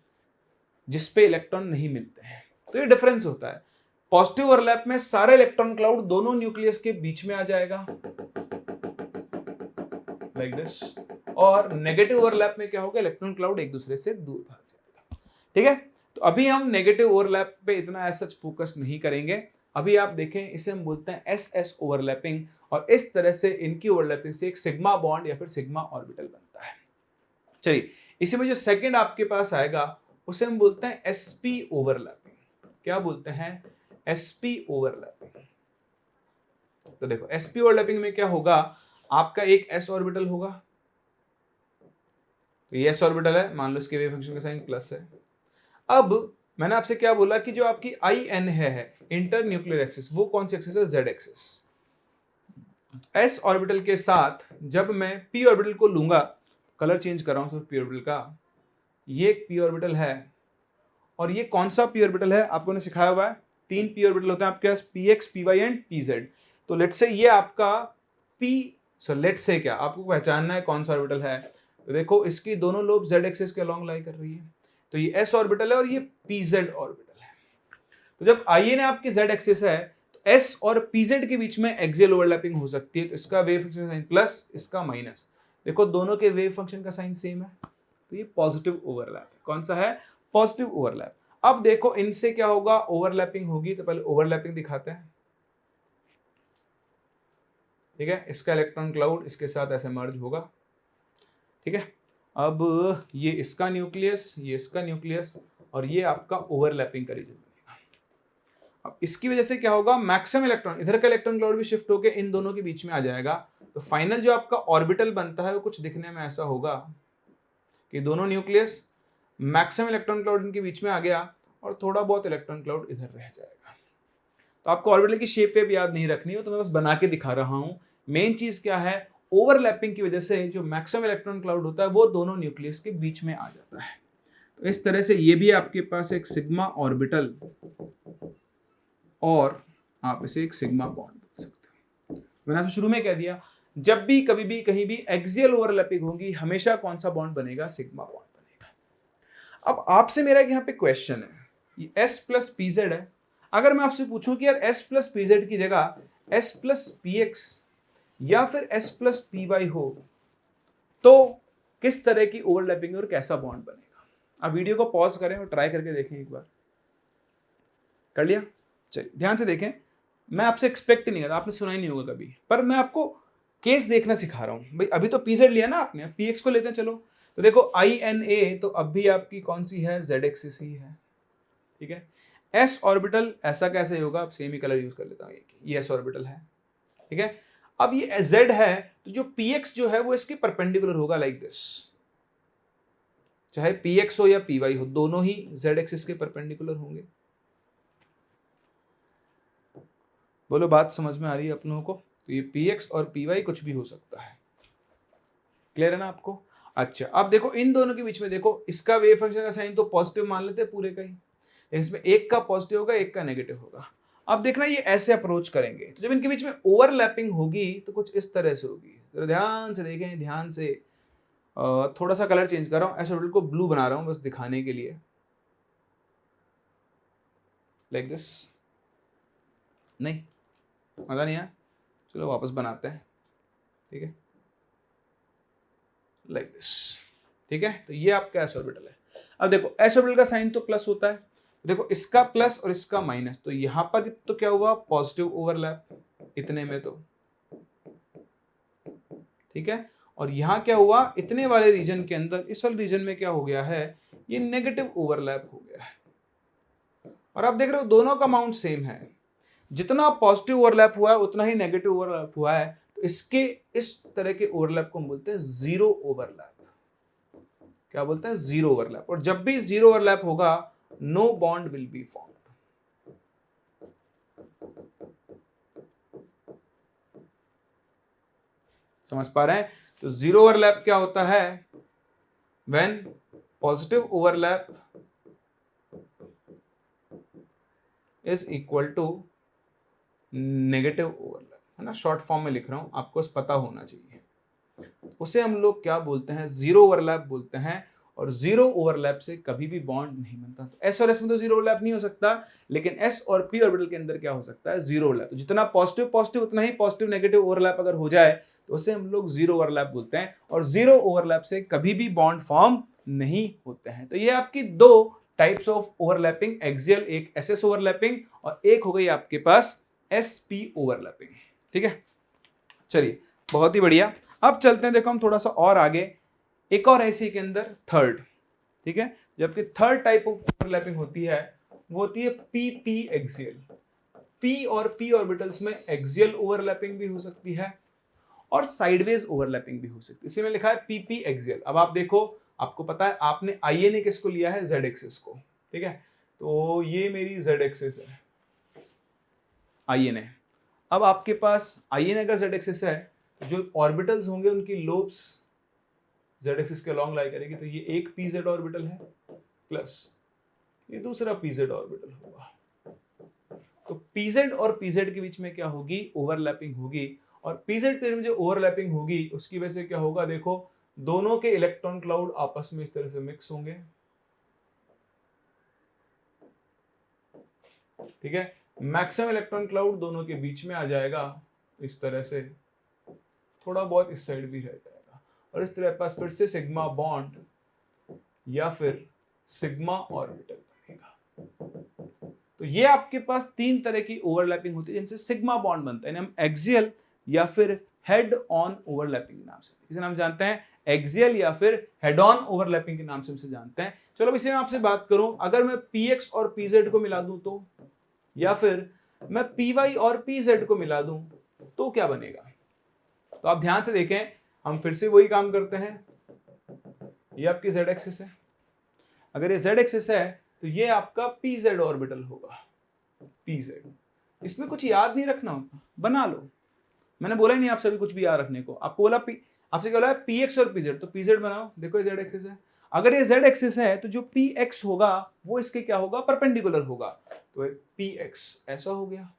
S1: जिसपे इलेक्ट्रॉन नहीं मिलते हैं। तो ये डिफरेंस होता है। पॉजिटिव ओवरलैप में सारा इलेक्ट्रॉन क्लाउड दोनों न्यूक्लियस के बीच में आ जाएगा लाइक दिस, और नेगेटिव ओवरलैप में क्या होगा, इलेक्ट्रॉन क्लाउड एक दूसरे से दूर भाग जाएगा, ठीक है। तो अभी हम नेगेटिव ओवरलैप पे इतना एज सच फोकस नहीं करेंगे। अभी आप देखें, इसे हम बोलते हैं एस एस ओवरलैपिंग, और इस तरह से इनकी ओवरलैपिंग से एक सिग्मा बॉन्ड या फिर सिग्मा ऑर्बिटल बनता है। चलिए, इसी में जो सेकंड आपके पास आएगा उसे हम बोलते हैं एसपी ओवरलैपिंग। क्या बोलते हैं, एसपी ओवरलैपिंग। तो देखो, एसपी ओवरलैपिंग में क्या होगा, आपका एक एस ऑर्बिटल होगा, तो ये एस ऑर्बिटल है, मान लो इसके वेव फंक्शन का साइन प्लस है। अब मैंने आपसे क्या बोला कि जो आपकी आई एन है इंटर न्यूक्लियर एक्सिस, वो कौन सी एक्सिस है, जेड एक्सिस। एस ऑर्बिटल के साथ जब मैं पी ऑर्बिटल को लूंगा, कलर चेंज कर रहा हूं सिर्फ पी ऑर्बिटल का, ये एक पी ऑर्बिटल है, और ये कौन सा पी ऑर्बिटल है, आपको ने सिखाया हुआ है 3 पी ऑर्बिटल होते हैं आपके पास, P X, P Y and P Z. तो लेट्स से ये आपका लेट्स से क्या आपको पहचानना है कौन सा ऑर्बिटल है। तो देखो, इसकी दोनों लोब जेड एक्सिस के अलोंग लाई कर रही है, तो ये एस ऑर्बिटल है और ये पी जेड ऑर्बिटल है। तो जब आई एन आपकी जेड एक्सिस है, तो एस और पी जेड के बीच में एक्सियल ओवरलैपिंग हो सकती है। तो इसका वेव फंक्शन साइन प्लस, इसका माइनस, देखो दोनों के वेव फंक्शन का साइन सेम है, तो ये पॉजिटिव ओवरलैप है। कौन सा है, पॉजिटिव ओवरलैप। अब देखो इनसे क्या होगा, ओवरलैपिंग होगी, तो पहले ओवरलैपिंग दिखाते हैं, ठीक है। इसका इलेक्ट्रॉन क्लाउड इसके साथ ऐसे मर्ज होगा, ठीक है। अब ये इसका न्यूक्लियस, ये इसका न्यूक्लियस, और ये आपका ओवरलैपिंग का रीजन बनेगा। अब इसकी वजह से क्या होगा, मैक्सिमम इलेक्ट्रॉन, इधर का इलेक्ट्रॉन क्लाउड भी शिफ्ट होकर इन दोनों के बीच में आ जाएगा। तो फाइनल जो आपका ऑर्बिटल बनता है वो कुछ दिखने में ऐसा होगा कि दोनों न्यूक्लियस, मैक्सिमम इलेक्ट्रॉन क्लाउड इनके बीच में आ गया, और थोड़ा बहुत इलेक्ट्रॉन क्लाउड इधर रह जाएगा। तो आपको ऑर्बिटल की शेप पे भी याद नहीं रखनी हो, तो मैं बस बना के दिखा रहा हूं। मेन चीज क्या है, ओवरलैपिंग की वजह से जो मैक्सिमम इलेक्ट्रॉन क्लाउड होता है वो दोनों न्यूक्लियस के बीच में आ जाता है। तो इस तरह से ये भी आपके पास एक सिग्मा ऑर्बिटल, और आप इसे एक सिग्मा बॉन्ड बोल सकते हो। मैंने आपसे शुरू में कह दिया, जब भी कभी भी कहीं भी एक्सियल ओवरलैपिंग होगी, हमेशा कौन सा बॉन्ड बनेगा, सिग्मा बॉन्ड बनेगा। अब आपसे मेरा यहाँ पे क्वेश्चन है, ये S प्लस पीजेड है, अगर मैं आपसे पूछूं कि यार s प्लस पी जेड की जगह s प्लस पी एक्स या फिर s प्लस पी वाई हो तो किस तरह की ओवरलैपिंग और कैसा बॉन्ड बनेगा? आप वीडियो को पॉज करें और ट्राई करके देखें एक बार। कर लिया? चलिए ध्यान से देखें। मैं आपसे एक्सपेक्ट नहीं करता, आपने सुना ही नहीं होगा कभी, पर मैं आपको केस देखना सिखा रहा हूं भाई। अभी तो पीजेड लिया ना आपने, पी एक्स को लेते हैं। चलो तो देखो आई एन ए तो अब भी आपकी कौन सी है? जेड एक्सिस ही है, ठीक है। एस ऑर्बिटल ऐसा कैसे होगा? अब सेम ही कलर यूज कर लेता हूँ, ये एस ऑर्बिटल है, ठीक है। अब ये जेड है तो जो पी एक्स जो है वो इसके परपेंडिकुलर होगा लाइक दिस। चाहे पी एक्स हो या पी वाई हो, दोनों ही जेड एक्सिस के परपेंडिकुलर होंगे। बोलो बात समझ में आ रही है आप लोगों को? तो ये पी एक्स और पी वाई कुछ भी हो सकता है। क्लियर है ना आपको? अच्छा अब देखो इन दोनों के बीच में, देखो इसका वेव फंक्शन का साइन तो पॉजिटिव मान लेते हैं पूरे का ही, इसमें एक का पॉजिटिव होगा एक का नेगेटिव होगा। अब देखना ये ऐसे अप्रोच करेंगे तो जब इनके बीच में ओवरलैपिंग होगी तो कुछ इस तरह से होगी। तो ध्यान से देखें, ध्यान से। थोड़ा सा कलर चेंज कर रहा हूँ, एस ऑर्बिटल को ब्लू बना रहा हूँ बस दिखाने के लिए, लाइक दिस। नहीं मजा नहीं आया, चलो वापस बनाते हैं, ठीक है, लाइक दिस, ठीक है। तो ये आपका एस ऑर्बिटल है। अब देखो एस ऑर्बिटल का साइन तो प्लस होता है, देखो इसका प्लस और इसका माइनस, तो यहां पर तो क्या हुआ? पॉजिटिव ओवरलैप इतने में, तो ठीक है। और यहां क्या हुआ? इतने वाले रीजन के अंदर, इस वाले रीजन में क्या हो गया है? ये नेगेटिव ओवरलैप हो गया है। और आप देख रहे हो दोनों का अमाउंट सेम है, जितना पॉजिटिव ओवरलैप हुआ है उतना ही नेगेटिव ओवरलैप हुआ है। तो इसके इस तरह के ओवरलैप को हम बोलते हैं जीरो ओवरलैप। क्या बोलते हैं? Zero overlap. और जब भी जीरो ओवरलैप होगा no bond will be formed. समझ पा रहे हैं? तो जीरो ओवरलैप क्या होता है? When positive overlap is equal to negative overlap, है ना। शॉर्ट फॉर्म में लिख रहा हूं, आपको पता होना चाहिए। उसे हम लोग क्या बोलते हैं? जीरो ओवरलैप बोलते हैं। और जीरो ओवरलैप से कभी भी बॉन्ड नहीं बनता। तो एस और एस में तो जीरो ओवरलैप नहीं हो सकता, लेकिन एस और पी ऑर्बिटल के अंदर क्या हो सकता है? Zero overlap. तो जितना पॉजिटिव पॉजिटिव उतना ही पॉजिटिव नेगेटिव ओवरलैप अगर हो जाए तो उसे हम लोग जीरो ओवरलैप बोलते हैं। और जीरो ओवरलैप से कभी भी बॉन्ड फॉर्म नहीं होते हैं। तो ये आपकी दो टाइप्स ऑफ ओवरलैपिंग, एक्सियल एक एसएस ओवरलैपिंग और एक हो गई आपके पास एसपी ओवरलैपिंग, ठीक है। चलिए बहुत ही बढ़िया। अब चलते हैं, देखो हम थोड़ा सा और आगे, एक और ऐसी के अंदर थर्ड, ठीक है। जबकि थर्ड टाइप ऑफ ओवरलैपिंग होती है वो होती है पी पी एक्सियल। पी और पी ऑर्बिटल्स में एक्सियल ओवरलैपिंग भी हो सकती है और साइडवेज ओवरलैपिंग भी हो सकती है। इसी में लिखा है पी पी एक्सियल। अब आप देखो, आपको पता है आपने आई एन ए किसको लिया है? जेड एक्सिस को, ठीक है। तो ये मेरी जेड एक्सिस है, आई एन ए। अब आपके पास आई एन ए का जेड एक्सिस है, जो ऑर्बिटल्स होंगे उनकी लोब्स जेड एक्सिस के अलॉन्ग लाई करेगी। तो ये एक पी जेड ऑर्बिटल है प्लस ये दूसरा पी जेड ऑर्बिटल होगा। तो पी जेड और पी जेड के बीच में क्या होगी? ओवरलैपिंग होगी। और पी जेड के में जो ओवरलैपिंग होगी उसकी वजह से क्या होगा? देखो दोनों के इलेक्ट्रॉन क्लाउड आपस में इस तरह से मिक्स होंगे, ठीक है। मैक्सिमम इलेक्ट्रॉन क्लाउड दोनों के बीच में आ जाएगा इस तरह से, थोड़ा बहुत इस साइड भी रह जाएगा। और इस तरह पास फिर से सिग्मा बॉन्ड या फिर सिग्मा ऑर्बिटल बनेगा। तो ये आपके पास तीन तरह की ओवरलैपिंग होती है जिनसे सिग्मा बॉन्ड बनता है। हम एक्सियल या फिर हेड ऑन ओवरलैपिंग के नाम से, इसे नाम जानते हैं एक्सियल या फिर हेड ऑन ओवरलैपिंग के नाम से उसे जानते हैं। चलो अब इसे मैं आपसे बात करूं, अगर मैं px और pz को मिला दूं तो, या फिर मैं py और pz को मिला दूं तो क्या बनेगा? तो आप ध्यान से देखें, हम फिर से वही काम करते हैं। ये आपकी z एक्सिस है, अगर ये z एक्सिस है तो ये आपका pz ऑर्बिटल होगा, pz। इसमें कुछ याद नहीं रखना होता, बना लो। मैंने बोला ही नहीं आपसे भी कुछ भी याद रखने को। आपको बोला आपसे क्या बोला? px और pz, तो pz बनाओ। देखो ये z एक्सिस है, अगर ये z एक्सिस है तो जो px होगा वो इसके क्या होगा? परपेंडिकुलर होगा। तो px ऐसा हो गया,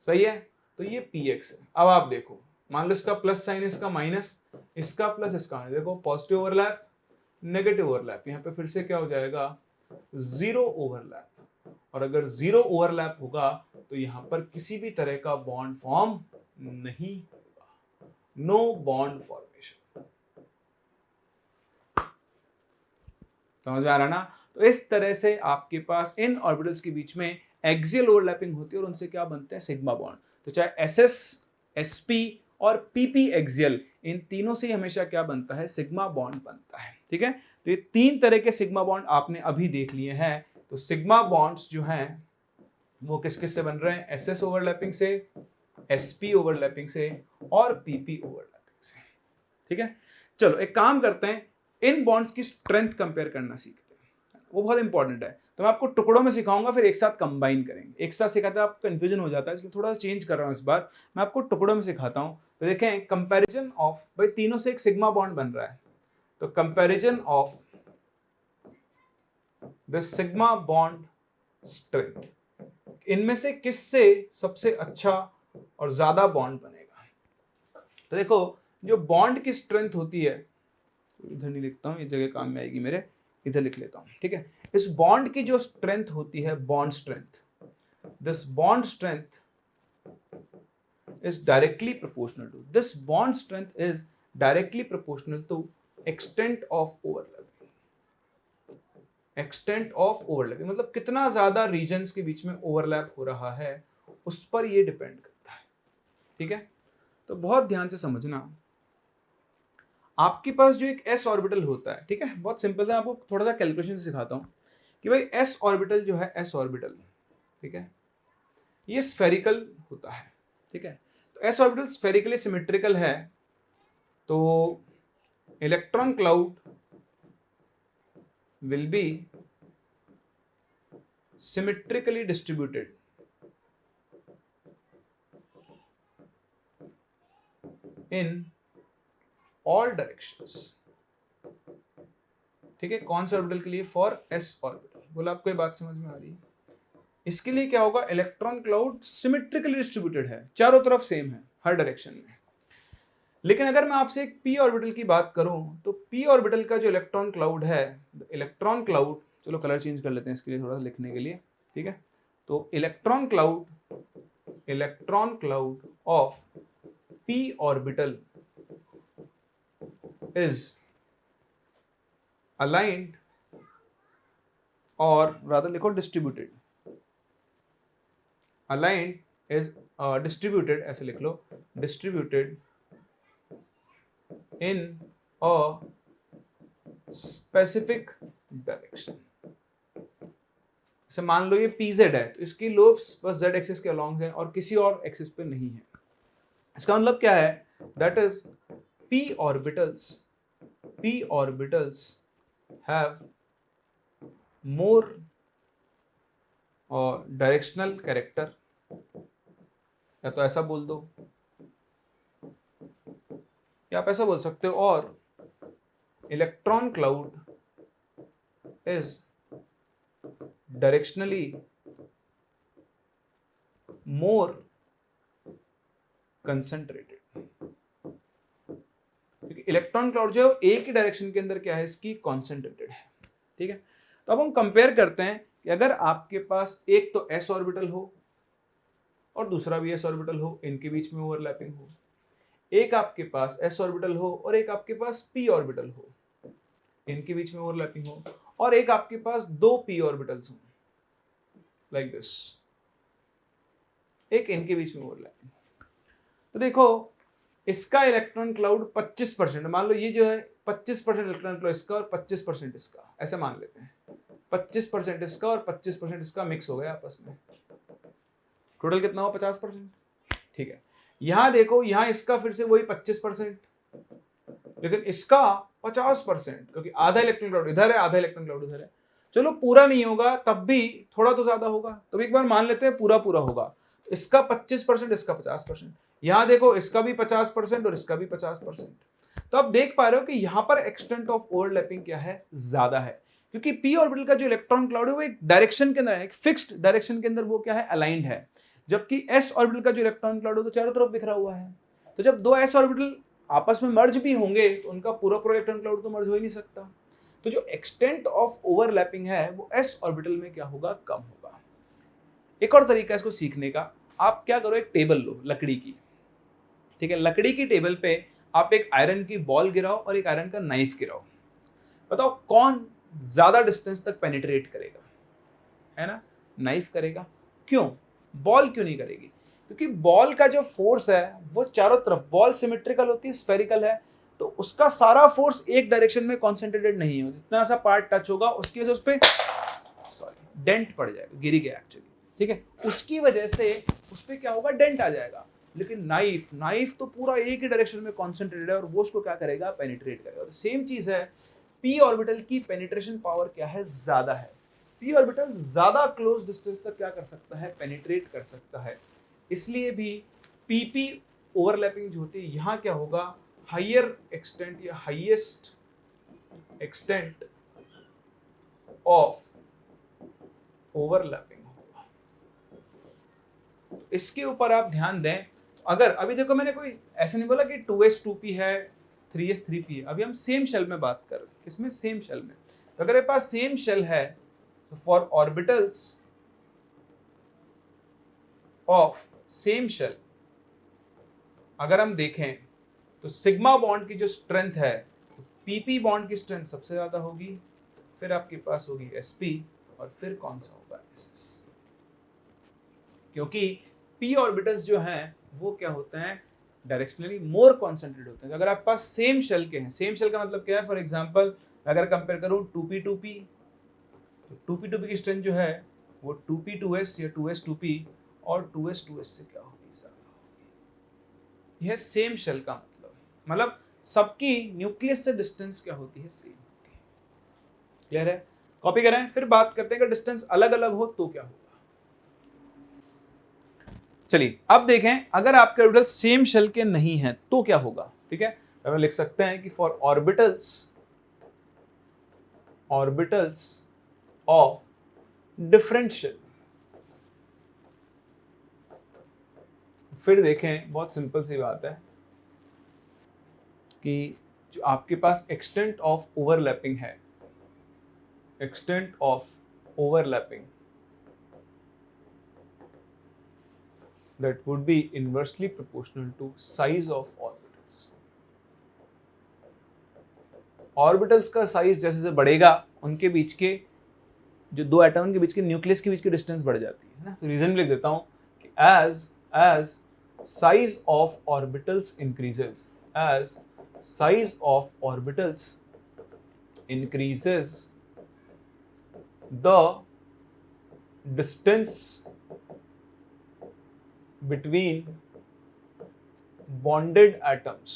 S1: सही है। तो ये px है। अब आप देखो, मान लो इसका प्लस साइन, इसका माइनस, इसका प्लस, इसका माइनस, देखो पॉजिटिव ओवरलैप नेगेटिव ओवरलैप, यहाँ पे फिर से क्या हो जाएगा? Zero overlap. और अगर जीरो ओवरलैप होगा तो यहां पर किसी भी तरह का बॉन्ड फॉर्म नहीं होगा, नो बॉन्ड फॉर्मेशन। समझ में आ रहा ना? तो इस तरह से आपके पास इन ऑर्बिटल्स के बीच में एक्सियल ओवरलैपिंग होती है और उनसे क्या बनते हैं, सिग्मा बॉन्ड। तो चाहे एसएस, एसपी और पीपी एक्सियल, इन तीनों से हमेशा क्या बनता है, सिग्मा बॉन्ड बनता है। ठीक है, तो ये तीन तरह के सिग्मा बॉन्ड आपने अभी देख लिए हैं। तो सिग्मा बॉन्ड्स जो हैं वो किस किस से बन रहे हैं, एसएस ओवरलैपिंग से, एसपी ओवरलैपिंग से और पीपी ओवरलैपिंग से। ठीक है, चलो एक काम करते हैं, इन बॉन्ड्स की स्ट्रेंथ कंपेयर करना सीखते हैं, वो बहुत इंपॉर्टेंट है। तो मैं आपको टुकड़ों में सिखाऊंगा, फिर एक साथ कंबाइन करेंगे। एक साथ सिखाते हैं आपको कंफ्यूजन हो जाता है, इसलिए थोड़ा सा चेंज कर रहा हूं इस बार, मैं आपको टुकड़ों में सिखाता हूं। तो देखें, कंपैरिजन ऑफ, भाई तीनों से एक सिग्मा बॉन्ड बन रहा है, तो comparison of the sigma bond strength, इनमें से किससे सबसे अच्छा और ज्यादा बॉन्ड बनेगा। तो देखो, जो बॉन्ड की स्ट्रेंथ होती है, इधर नहीं लिखता हूं, ये जगह काम में आएगी मेरे, इधर लिख लेता हूं। ठीक है, इस बॉन्ड की जो स्ट्रेंथ होती है, bond strength, this bond strength is directly proportional to, this bond strength is directly proportional to extent of overlapping, extent of overlapping मतलब कितना ज्यादा रीजन्स के बीच में ओवरलैप हो रहा है, उस पर ये डिपेंड करता है। ठीक है, तो बहुत ध्यान से समझना, आपके पास जो एक s ऑर्बिटल होता है, ठीक है, बहुत सिंपल है, आपको थोड़ा सा कैलकुलेशन से सिखाता हूं कि भाई s ऑर्बिटल जो है, s ऑर्बिटल, ठीक है, ये स्फेरिकल होता है। ठीक है, तो s ऑर्बिटल स्फेरिकली सिमेट्रिकल है, तो electron cloud will be symmetrically distributed in all directions. ठीक है, कौन से ऑर्बिटल के लिए, फॉर s ऑर्बिटल। बोला आपको ये बात समझ में आ रही है? इसके लिए क्या होगा, इलेक्ट्रॉन क्लाउड सिमेट्रिकली डिस्ट्रीब्यूटेड है, चारों तरफ सेम है हर डायरेक्शन में। लेकिन अगर मैं आपसे एक p ऑर्बिटल की बात करूं, तो p ऑर्बिटल का जो इलेक्ट्रॉन क्लाउड है, इलेक्ट्रॉन क्लाउड, चलो कलर चेंज कर लेते हैं इसके लिए थोड़ा सा लिखने के लिए। ठीक है, तो electron cloud of p orbital is aligned, और रादर लिखो डिस्ट्रीब्यूटेड, अलाइंड इज डिस्ट्रीब्यूटेड, ऐसे लिख लो, distributed in a specific direction। जैसे मान लो ये pz है, तो इसकी लोब्स बस z एक्सिस के अलॉन्ग है और किसी और एक्सिस पे नहीं है। इसका मतलब क्या है, that is p orbitals have more directional character, या तो ऐसा बोल दो, या आप ऐसा बोल सकते हो, और electron cloud is directionally more concentrated, क्योंकि इलेक्ट्रॉन क्लाउड जो है एक ही डायरेक्शन के अंदर क्या है, इसकी कॉन्सेंट्रेटेड है। ठीक है, तो अब हम कंपेयर करते हैं कि अगर आपके पास एक तो s ऑर्बिटल हो और दूसरा भी s ऑर्बिटल हो, इनके बीच में ओवरलैपिंग हो, एक आपके पास s ऑर्बिटल हो और एक आपके पास p ऑर्बिटल हो, इनके बीच में ओवरलैपिंग हो, और एक आपके पास दो p ऑर्बिटल्स हो, लाइक दिस, एक इनके बीच में ओवरलैपिंग। तो देखो, इसका इलेक्ट्रॉन क्लाउड 25%, मान लो ये जो है 25% इलेक्ट्रॉन क्लाउड इसका और 25% इसका, ऐसे मान लेते हैं, 25% इसका और 25% इसका मिक्स हो गया आपस में, टोटल कितना हुआ, 50%। ठीक है, यहां देखो, यहां इसका फिर से वही 25%, लेकिन इसका 50%, क्योंकि आधा इलेक्ट्रॉन क्लाउड इधर है, आधा इलेक्ट्रॉन क्लाउड इधर है। चलो पूरा नहीं होगा, तब भी थोड़ा तो ज्यादा होगा, तो एक बार मान लेते हैं पूरा पूरा होगा। तो इसका 25%, इसका 50%, यहां देखो इसका भी 50% और इसका भी 50%। तो आप देख पा रहे हो कि यहां पर एक्सटेंट ऑफ ओवरलैपिंग क्या है, ज्यादा है, क्योंकि p ऑर्बिटल का जो इलेक्ट्रॉन क्लाउड है वो एक डायरेक्शन के अंदर है, एक फिक्स्ड डायरेक्शन के अंदर वो क्या है, अलाइंड है, जबकि s ऑर्बिटल का जो इलेक्ट्रॉन क्लाउड है तो चारों तरफ बिखरा हुआ है। तो जब दो s ऑर्बिटल आपस में मर्ज भी होंगे तो उनका पूरा पूरा इलेक्ट्रॉन क्लाउड तो मर्ज हो ही नहीं सकता। तो जो एक्सटेंट ऑफ ओवरलैपिंग है वो s ऑर्बिटल में क्या होगा, कम होगा। एक और तरीका है इसको सीखने का, आप क्या करो, एक टेबल लो लकड़ी की, ठीक है, लकड़ी की टेबल पे आप एक आयरन की बॉल गिराओ और एक आयरन का नाइफ गिराओ, बताओ कौन ज्यादा डिस्टेंस तक पेनिट्रेट करेगा, है ना, नाइफ करेगा। क्यों, बॉल क्यों नहीं करेगी, क्योंकि बॉल का जो फोर्स है वो चारों तरफ, बॉल सिमेट्रिकल होती है, स्फेरिकल है, तो उसका सारा फोर्स एक डायरेक्शन में कॉन्सेंट्रेटेड नहीं है, जितना सा पार्ट टच होगा उसकी वजह से उस पर डेंट पड़ जाएगा, गिर गया एक्चुअली, ठीक है, उसकी वजह से उस पर क्या होगा, डेंट आ जाएगा। लेकिन नाइफ तो पूरा एक ही डायरेक्शन में कॉन्सेंट्रेटेड है और वो उसको क्या करेगा, पेनिट्रेट करेगा। तो सेम चीज है, पी ऑर्बिटल की पेनिट्रेशन पावर क्या है, ज्यादा है, पी ऑर्बिटल ज्यादा क्लोज डिस्टेंस तक क्या कर सकता है, पेनिट्रेट कर सकता है। इसलिए भी पीपी ओवरलैपिंग जो होती है, यहां क्या होगा, हायर एक्सटेंट या हाईएस्ट एक्सटेंट ऑफ ओवरलैपिंग होगा। इसके ऊपर आप ध्यान दें, अगर अभी देखो मैंने कोई ऐसा नहीं बोला कि 2s 2p है 3s 3p है, अभी हम सेम शेल में बात कर रहे हैं, किसमें, सेम शेल में। तो अगर मेरे पास सेम शेल है तो for orbitals of same shell अगर हम देखें तो सिग्मा बॉन्ड की जो स्ट्रेंथ है, तो पीपी बॉन्ड की स्ट्रेंथ सबसे ज्यादा होगी, फिर आपके पास होगी sp और फिर कौन सा होगा, ss, क्योंकि p ऑर्बिटल्स जो हैं वो क्या होते हैं, डायरेक्शनली मोर कॉन्सेंट्रेट होते हैं। अगर आपके पास सेम शेल के हैं, सेम शेल का मतलब क्या है, फॉर एग्जांपल अगर कंपेयर करूं 2p 2p, तो 2p 2p की स्ट्रेंथ जो है वो 2p 2s या 2s 2p और 2s 2s से क्या होगी, ज्यादा होगी। यह सेम शेल का मतलब सबकी न्यूक्लियस से डिस्टेंस क्या होती है, सेम होती है। क्लियर है, कॉपी करें, फिर बात करते हैं कि डिस्टेंस अलग अलग हो तो क्या होगा। चलिए अब देखें, अगर आपके ऑर्बिटल सेम शेल के नहीं हैं तो क्या होगा, ठीक है, हम लिख सकते हैं कि for orbitals of different shell, फिर देखें बहुत सिंपल सी बात है कि जो आपके पास एक्सटेंट ऑफ ओवरलैपिंग है, extent of overlapping that would be inversely proportional to size of orbitals. Orbitals का साइज जैसे जैसे बढ़ेगा, उनके बीच के जो दो एटम के बीच के न्यूक्लियस के बीच की डिस्टेंस बढ़ जाती है ना। तो रीजन लिख देता हूं कि as size of orbitals increases, as size of orbitals increases, the distance between bonded atoms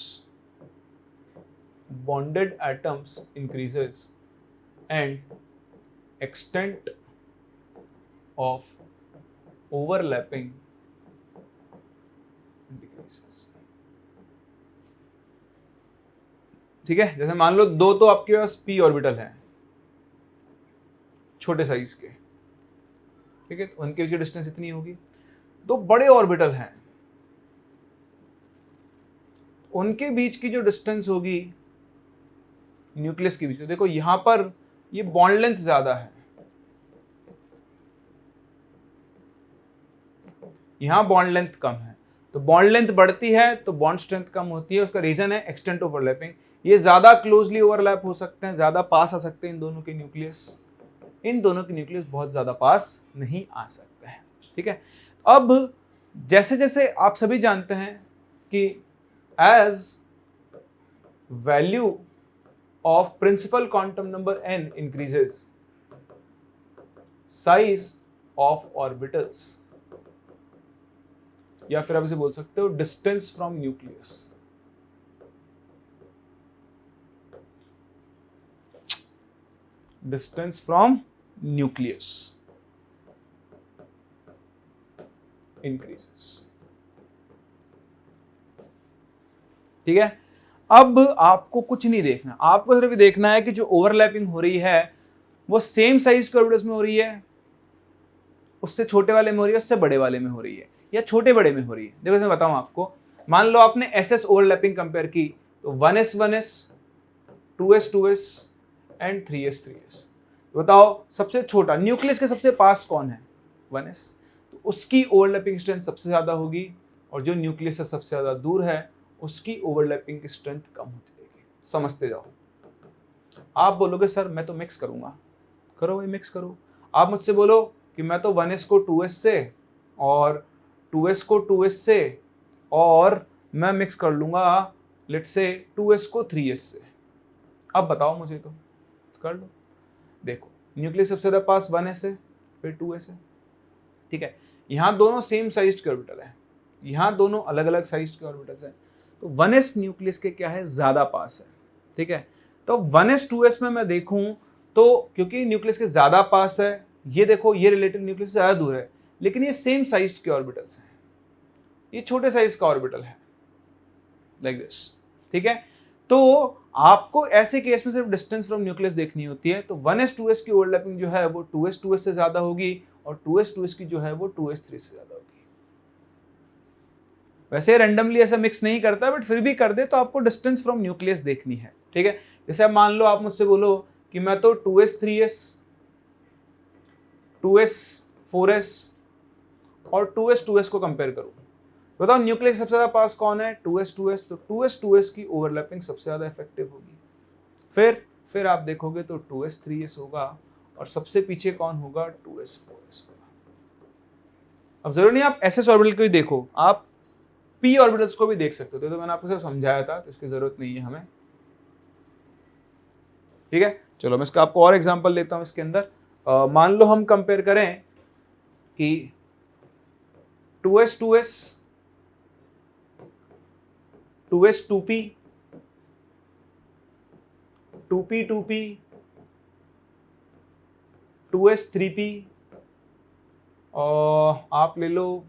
S1: increases and extent of overlapping decreases। ठीक है, जैसे मान लो दो तो आपके पास p ऑर्बिटल है छोटे साइज के, ठीक है, तो उनके बीच की डिस्टेंस इतनी होगी। दो बड़े ऑर्बिटल हैं, उनके बीच की जो डिस्टेंस होगी न्यूक्लियस के बीच, तो देखो यहां पर ये बॉन्ड लेंथ ज्यादा है, यहां बॉन्ड लेंथ कम है, तो बॉन्ड लेंथ बढ़ती है तो बॉन्ड स्ट्रेंथ कम होती है। उसका रीजन है एक्सटेंट ओवरलैपिंग, ये ज्यादा क्लोजली ओवरलैप हो सकते हैं, ज्यादा पास आ सकते हैं इन दोनों के न्यूक्लियस, इन दोनों के न्यूक्लियस बहुत ज्यादा पास नहीं आ सकते हैं। ठीक है, अब जैसे जैसे आप सभी जानते हैं कि as value of principal quantum number n increases, size of orbitals, या फिर आप इसे बोल सकते हो distance from nucleus, distance from nucleus increases. ठीक है, अब आपको कुछ नहीं देखना, आपको सिर्फ देखना है कि जो ओवरलैपिंग हो रही है वो सेम साइज के ऑर्बिटल्स में हो रही है, उससे छोटे वाले में हो रही है, उससे बड़े वाले में हो रही है, या छोटे बड़े में हो रही है। देखो मैं बताऊं आपको, मान लो आपने SS ओवरलैपिंग कंपेयर की तो 1s 1s 2s 2s and 3s 3s, बताओ सबसे छोटा न्यूक्लियस के सबसे पास कौन है, 1s, तो उसकी ओवरलैपिंग स्ट्रेंथ सबसे ज़्यादा होगी, और जो न्यूक्लियस से सबसे ज़्यादा दूर है उसकी ओवरलैपिंग की स्ट्रेंथ कम होती रहेगी। समझते जाओ। आप बोलोगे सर मैं तो मिक्स करूँगा, करो भाई मिक्स करो। आप मुझसे बोलो कि मैं तो 1s को 2s से और 2s को 2s से और मैं मिक्स कर लूँगा लेट्स से 2s को 3s से। अब बताओ मुझे, तो कर लो। देखो न्यूक्लियस सबसे ज़्यादा पास 1s है, फिर 2s है, ठीक है। यहाँ दोनों सेम साइज के ऑर्बिटल हैं, यहाँ दोनों अलग अलग साइज के ऑर्बिटल्स हैं, तो 1s न्यूक्लियस के क्या है, ज़्यादा पास है, ठीक है। तो 1s 2s में मैं देखूं तो क्योंकि न्यूक्लियस के ज़्यादा पास है, ये देखो ये रिलेटिव न्यूक्लियस से ज़्यादा दूर है, लेकिन ये सेम साइज के ऑर्बिटल्स हैं, ये छोटे साइज का ऑर्बिटल है लाइक दिस, ठीक है। तो आपको ऐसे केस में सिर्फ डिस्टेंस फ्रॉम न्यूक्लियस देखनी होती है, तो 1s 2s की ओवरलैपिंग जो है वो 2s 2s से ज़्यादा होगी, और 2s 2s की जो है वो 2s 3 से ज़्यादा होगी। वैसे रैंडमली ऐसा मिक्स नहीं करता, बट फिर भी कर दे तो आपको डिस्टेंस फ्रॉम न्यूक्लियस देखनी है, ठीक है। जैसे अब मान लो आप मुझसे बोलो कि मैं तो 2s 3s 2s 4s और 2s 2s को कंपेयर करूं, बताओ न्यूक्लियस सबसे ज्यादा पास कौन है, 2s 2s, तो 2s 2s की ओवरलैपिंग सबसे ज्यादा इफेक्टिव होगी। फिर आप देखोगे तो 2s 3s होगा, और सबसे पीछे कौन होगा, 2s 4s होगा। अब जरूरी नहीं आप एसएस ऑर्बिटल को ही देखो, आप पी ऑर्बिटल्स को भी देख सकते हो, तो मैंने आपको सिर्फ समझाया था, तो इसकी जरूरत नहीं है हमें, ठीक है। चलो मैं इसका आपको और एग्जांपल लेता हूं इसके अंदर। मान लो हम कंपेयर करें कि 2s 2s 2s 2p 2p 2p 2s 3p, और आप ले लो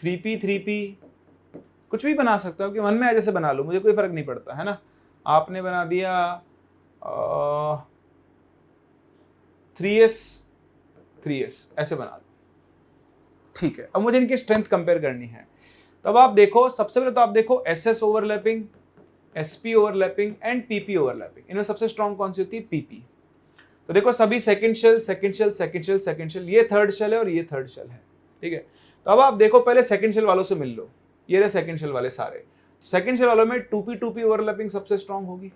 S1: 3p 3p, कुछ भी बना सकते हो कि मन में आए जैसे बना लो, मुझे कोई फर्क नहीं पड़ता, है ना। आपने बना दिया 3s 3s, ऐसे बना लो, ठीक है। अब मुझे इनकी स्ट्रेंथ कंपेयर करनी है, तब आप देखो, सबसे पहले तो आप देखो SS overlapping, SP overlapping and PP overlapping, इनमें सबसे स्ट्रॉन्ग कौन सी होती है, पीपी। तो देखो सभी second shell second shell second shell second shell, ये थर्ड शेल है और ये थर्ड शेल है, ठीक है। तो अब आप देखो पहले सेकंड शेल वालों से मिल लो, ये रहे सेकंड शेल वाले सारे। सेकंड शेल वालों में 2p ओवरलैपिंग सबसे स्ट्रॉन्ग होगी,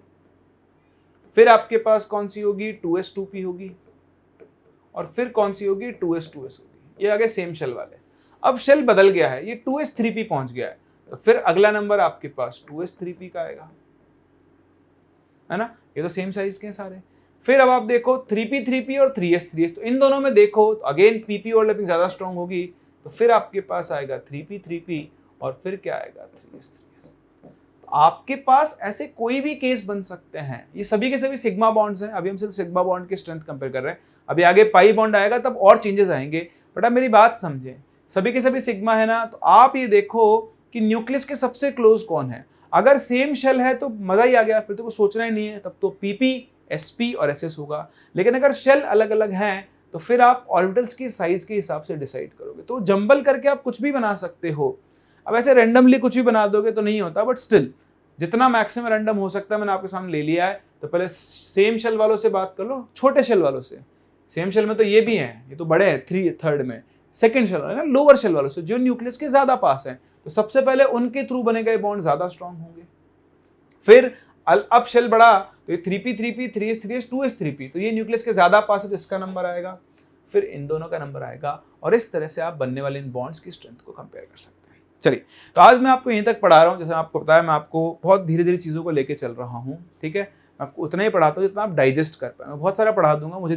S1: फिर आपके पास कौन सी होगी, 2s 2p होगी, और फिर कौन सी होगी, 2s 2s होगी। ये आ गए सेम शेल वाले। अब शेल बदल गया है, ये 2s 3p पहुंच गया है, तो फिर अगला नंबर आपके पास 2s 3p का आएगा, है ना। ये तो सेम साइज के हैं सारे। फिर अब आप देखो 3p 3p और 3s 3s, तो इन दोनों में देखो तो अगेन pp ओवरलैपिंग ज्यादा स्ट्रॉन्ग होगी, तो फिर आपके पास आएगा 3p 3p, और फिर क्या आएगा, 3s 3s। तो आपके पास ऐसे कोई भी केस बन सकते हैं, ये सभी के सभी सिग्मा बॉन्ड्स हैं। अभी हम सिर्फ सिग्मा बॉन्ड की स्ट्रेंथ कंपेयर कर रहे हैं, अभी आगे पाई बॉन्ड आएगा तब और चेंजेस आएंगे, बट अब मेरी बात समझे, सभी के सभी सिग्मा है ना। तो आप ये देखो कि न्यूक्लियस के सबसे क्लोज कौन है, अगर सेम शेल है तो मजा ही आ गया, फिर तो कुछ सोचना ही नहीं है, तब तो पीपी एसपी और एसएस होगा। लेकिन अगर शेल अलग अलग हैं तो फिर आप ऑर्बिटल्स की साइज के हिसाब से डिसाइड करोगे, तो जंबल करके आप कुछ भी बना सकते हो। अब ऐसे रैंडमली कुछ भी बना दोगे तो नहीं होता, बट स्टिल जितना मैक्सिमम रैंडम हो सकता है मैंने आपके सामने ले लिया है। तो पहले सेम शेल वालों से बात कर लो, छोटे शेल वालों से। सेम शेल में तो ये भी हैं, ये तो बड़े हैं, थर्ड में। सेकंड शेल वाले, लोअर शेल वालों से जो न्यूक्लियस के ज्यादा पास है, तो सबसे पहले उनके थ्रू बने गए बॉन्ड ज्यादा स्ट्रांग होंगे। फिर अब शेल बढ़ा तो ये 3p 3p 3s 3s 2s 3p, तो ये न्यूक्लियस के ज्यादा पास है तो इसका नंबर आएगा, फिर इन दोनों का नंबर आएगा, और इस तरह से आप बनने वाले इन बॉन्ड्स की स्ट्रेंथ को कंपेयर कर सकते हैं। चलिए, तो आज मैं आपको यहीं तक पढ़ा रहा हूँ। जैसे आपको बताया, मैं आपको बहुत धीरे धीरे चीज़ों को लेके चल रहा हूँ, ठीक है। मैं आपको उतना ही पढ़ाता हूँ जितना आप डाइजेस्ट कर पाए। मैं बहुत सारा पढ़ा दूंगा, मुझे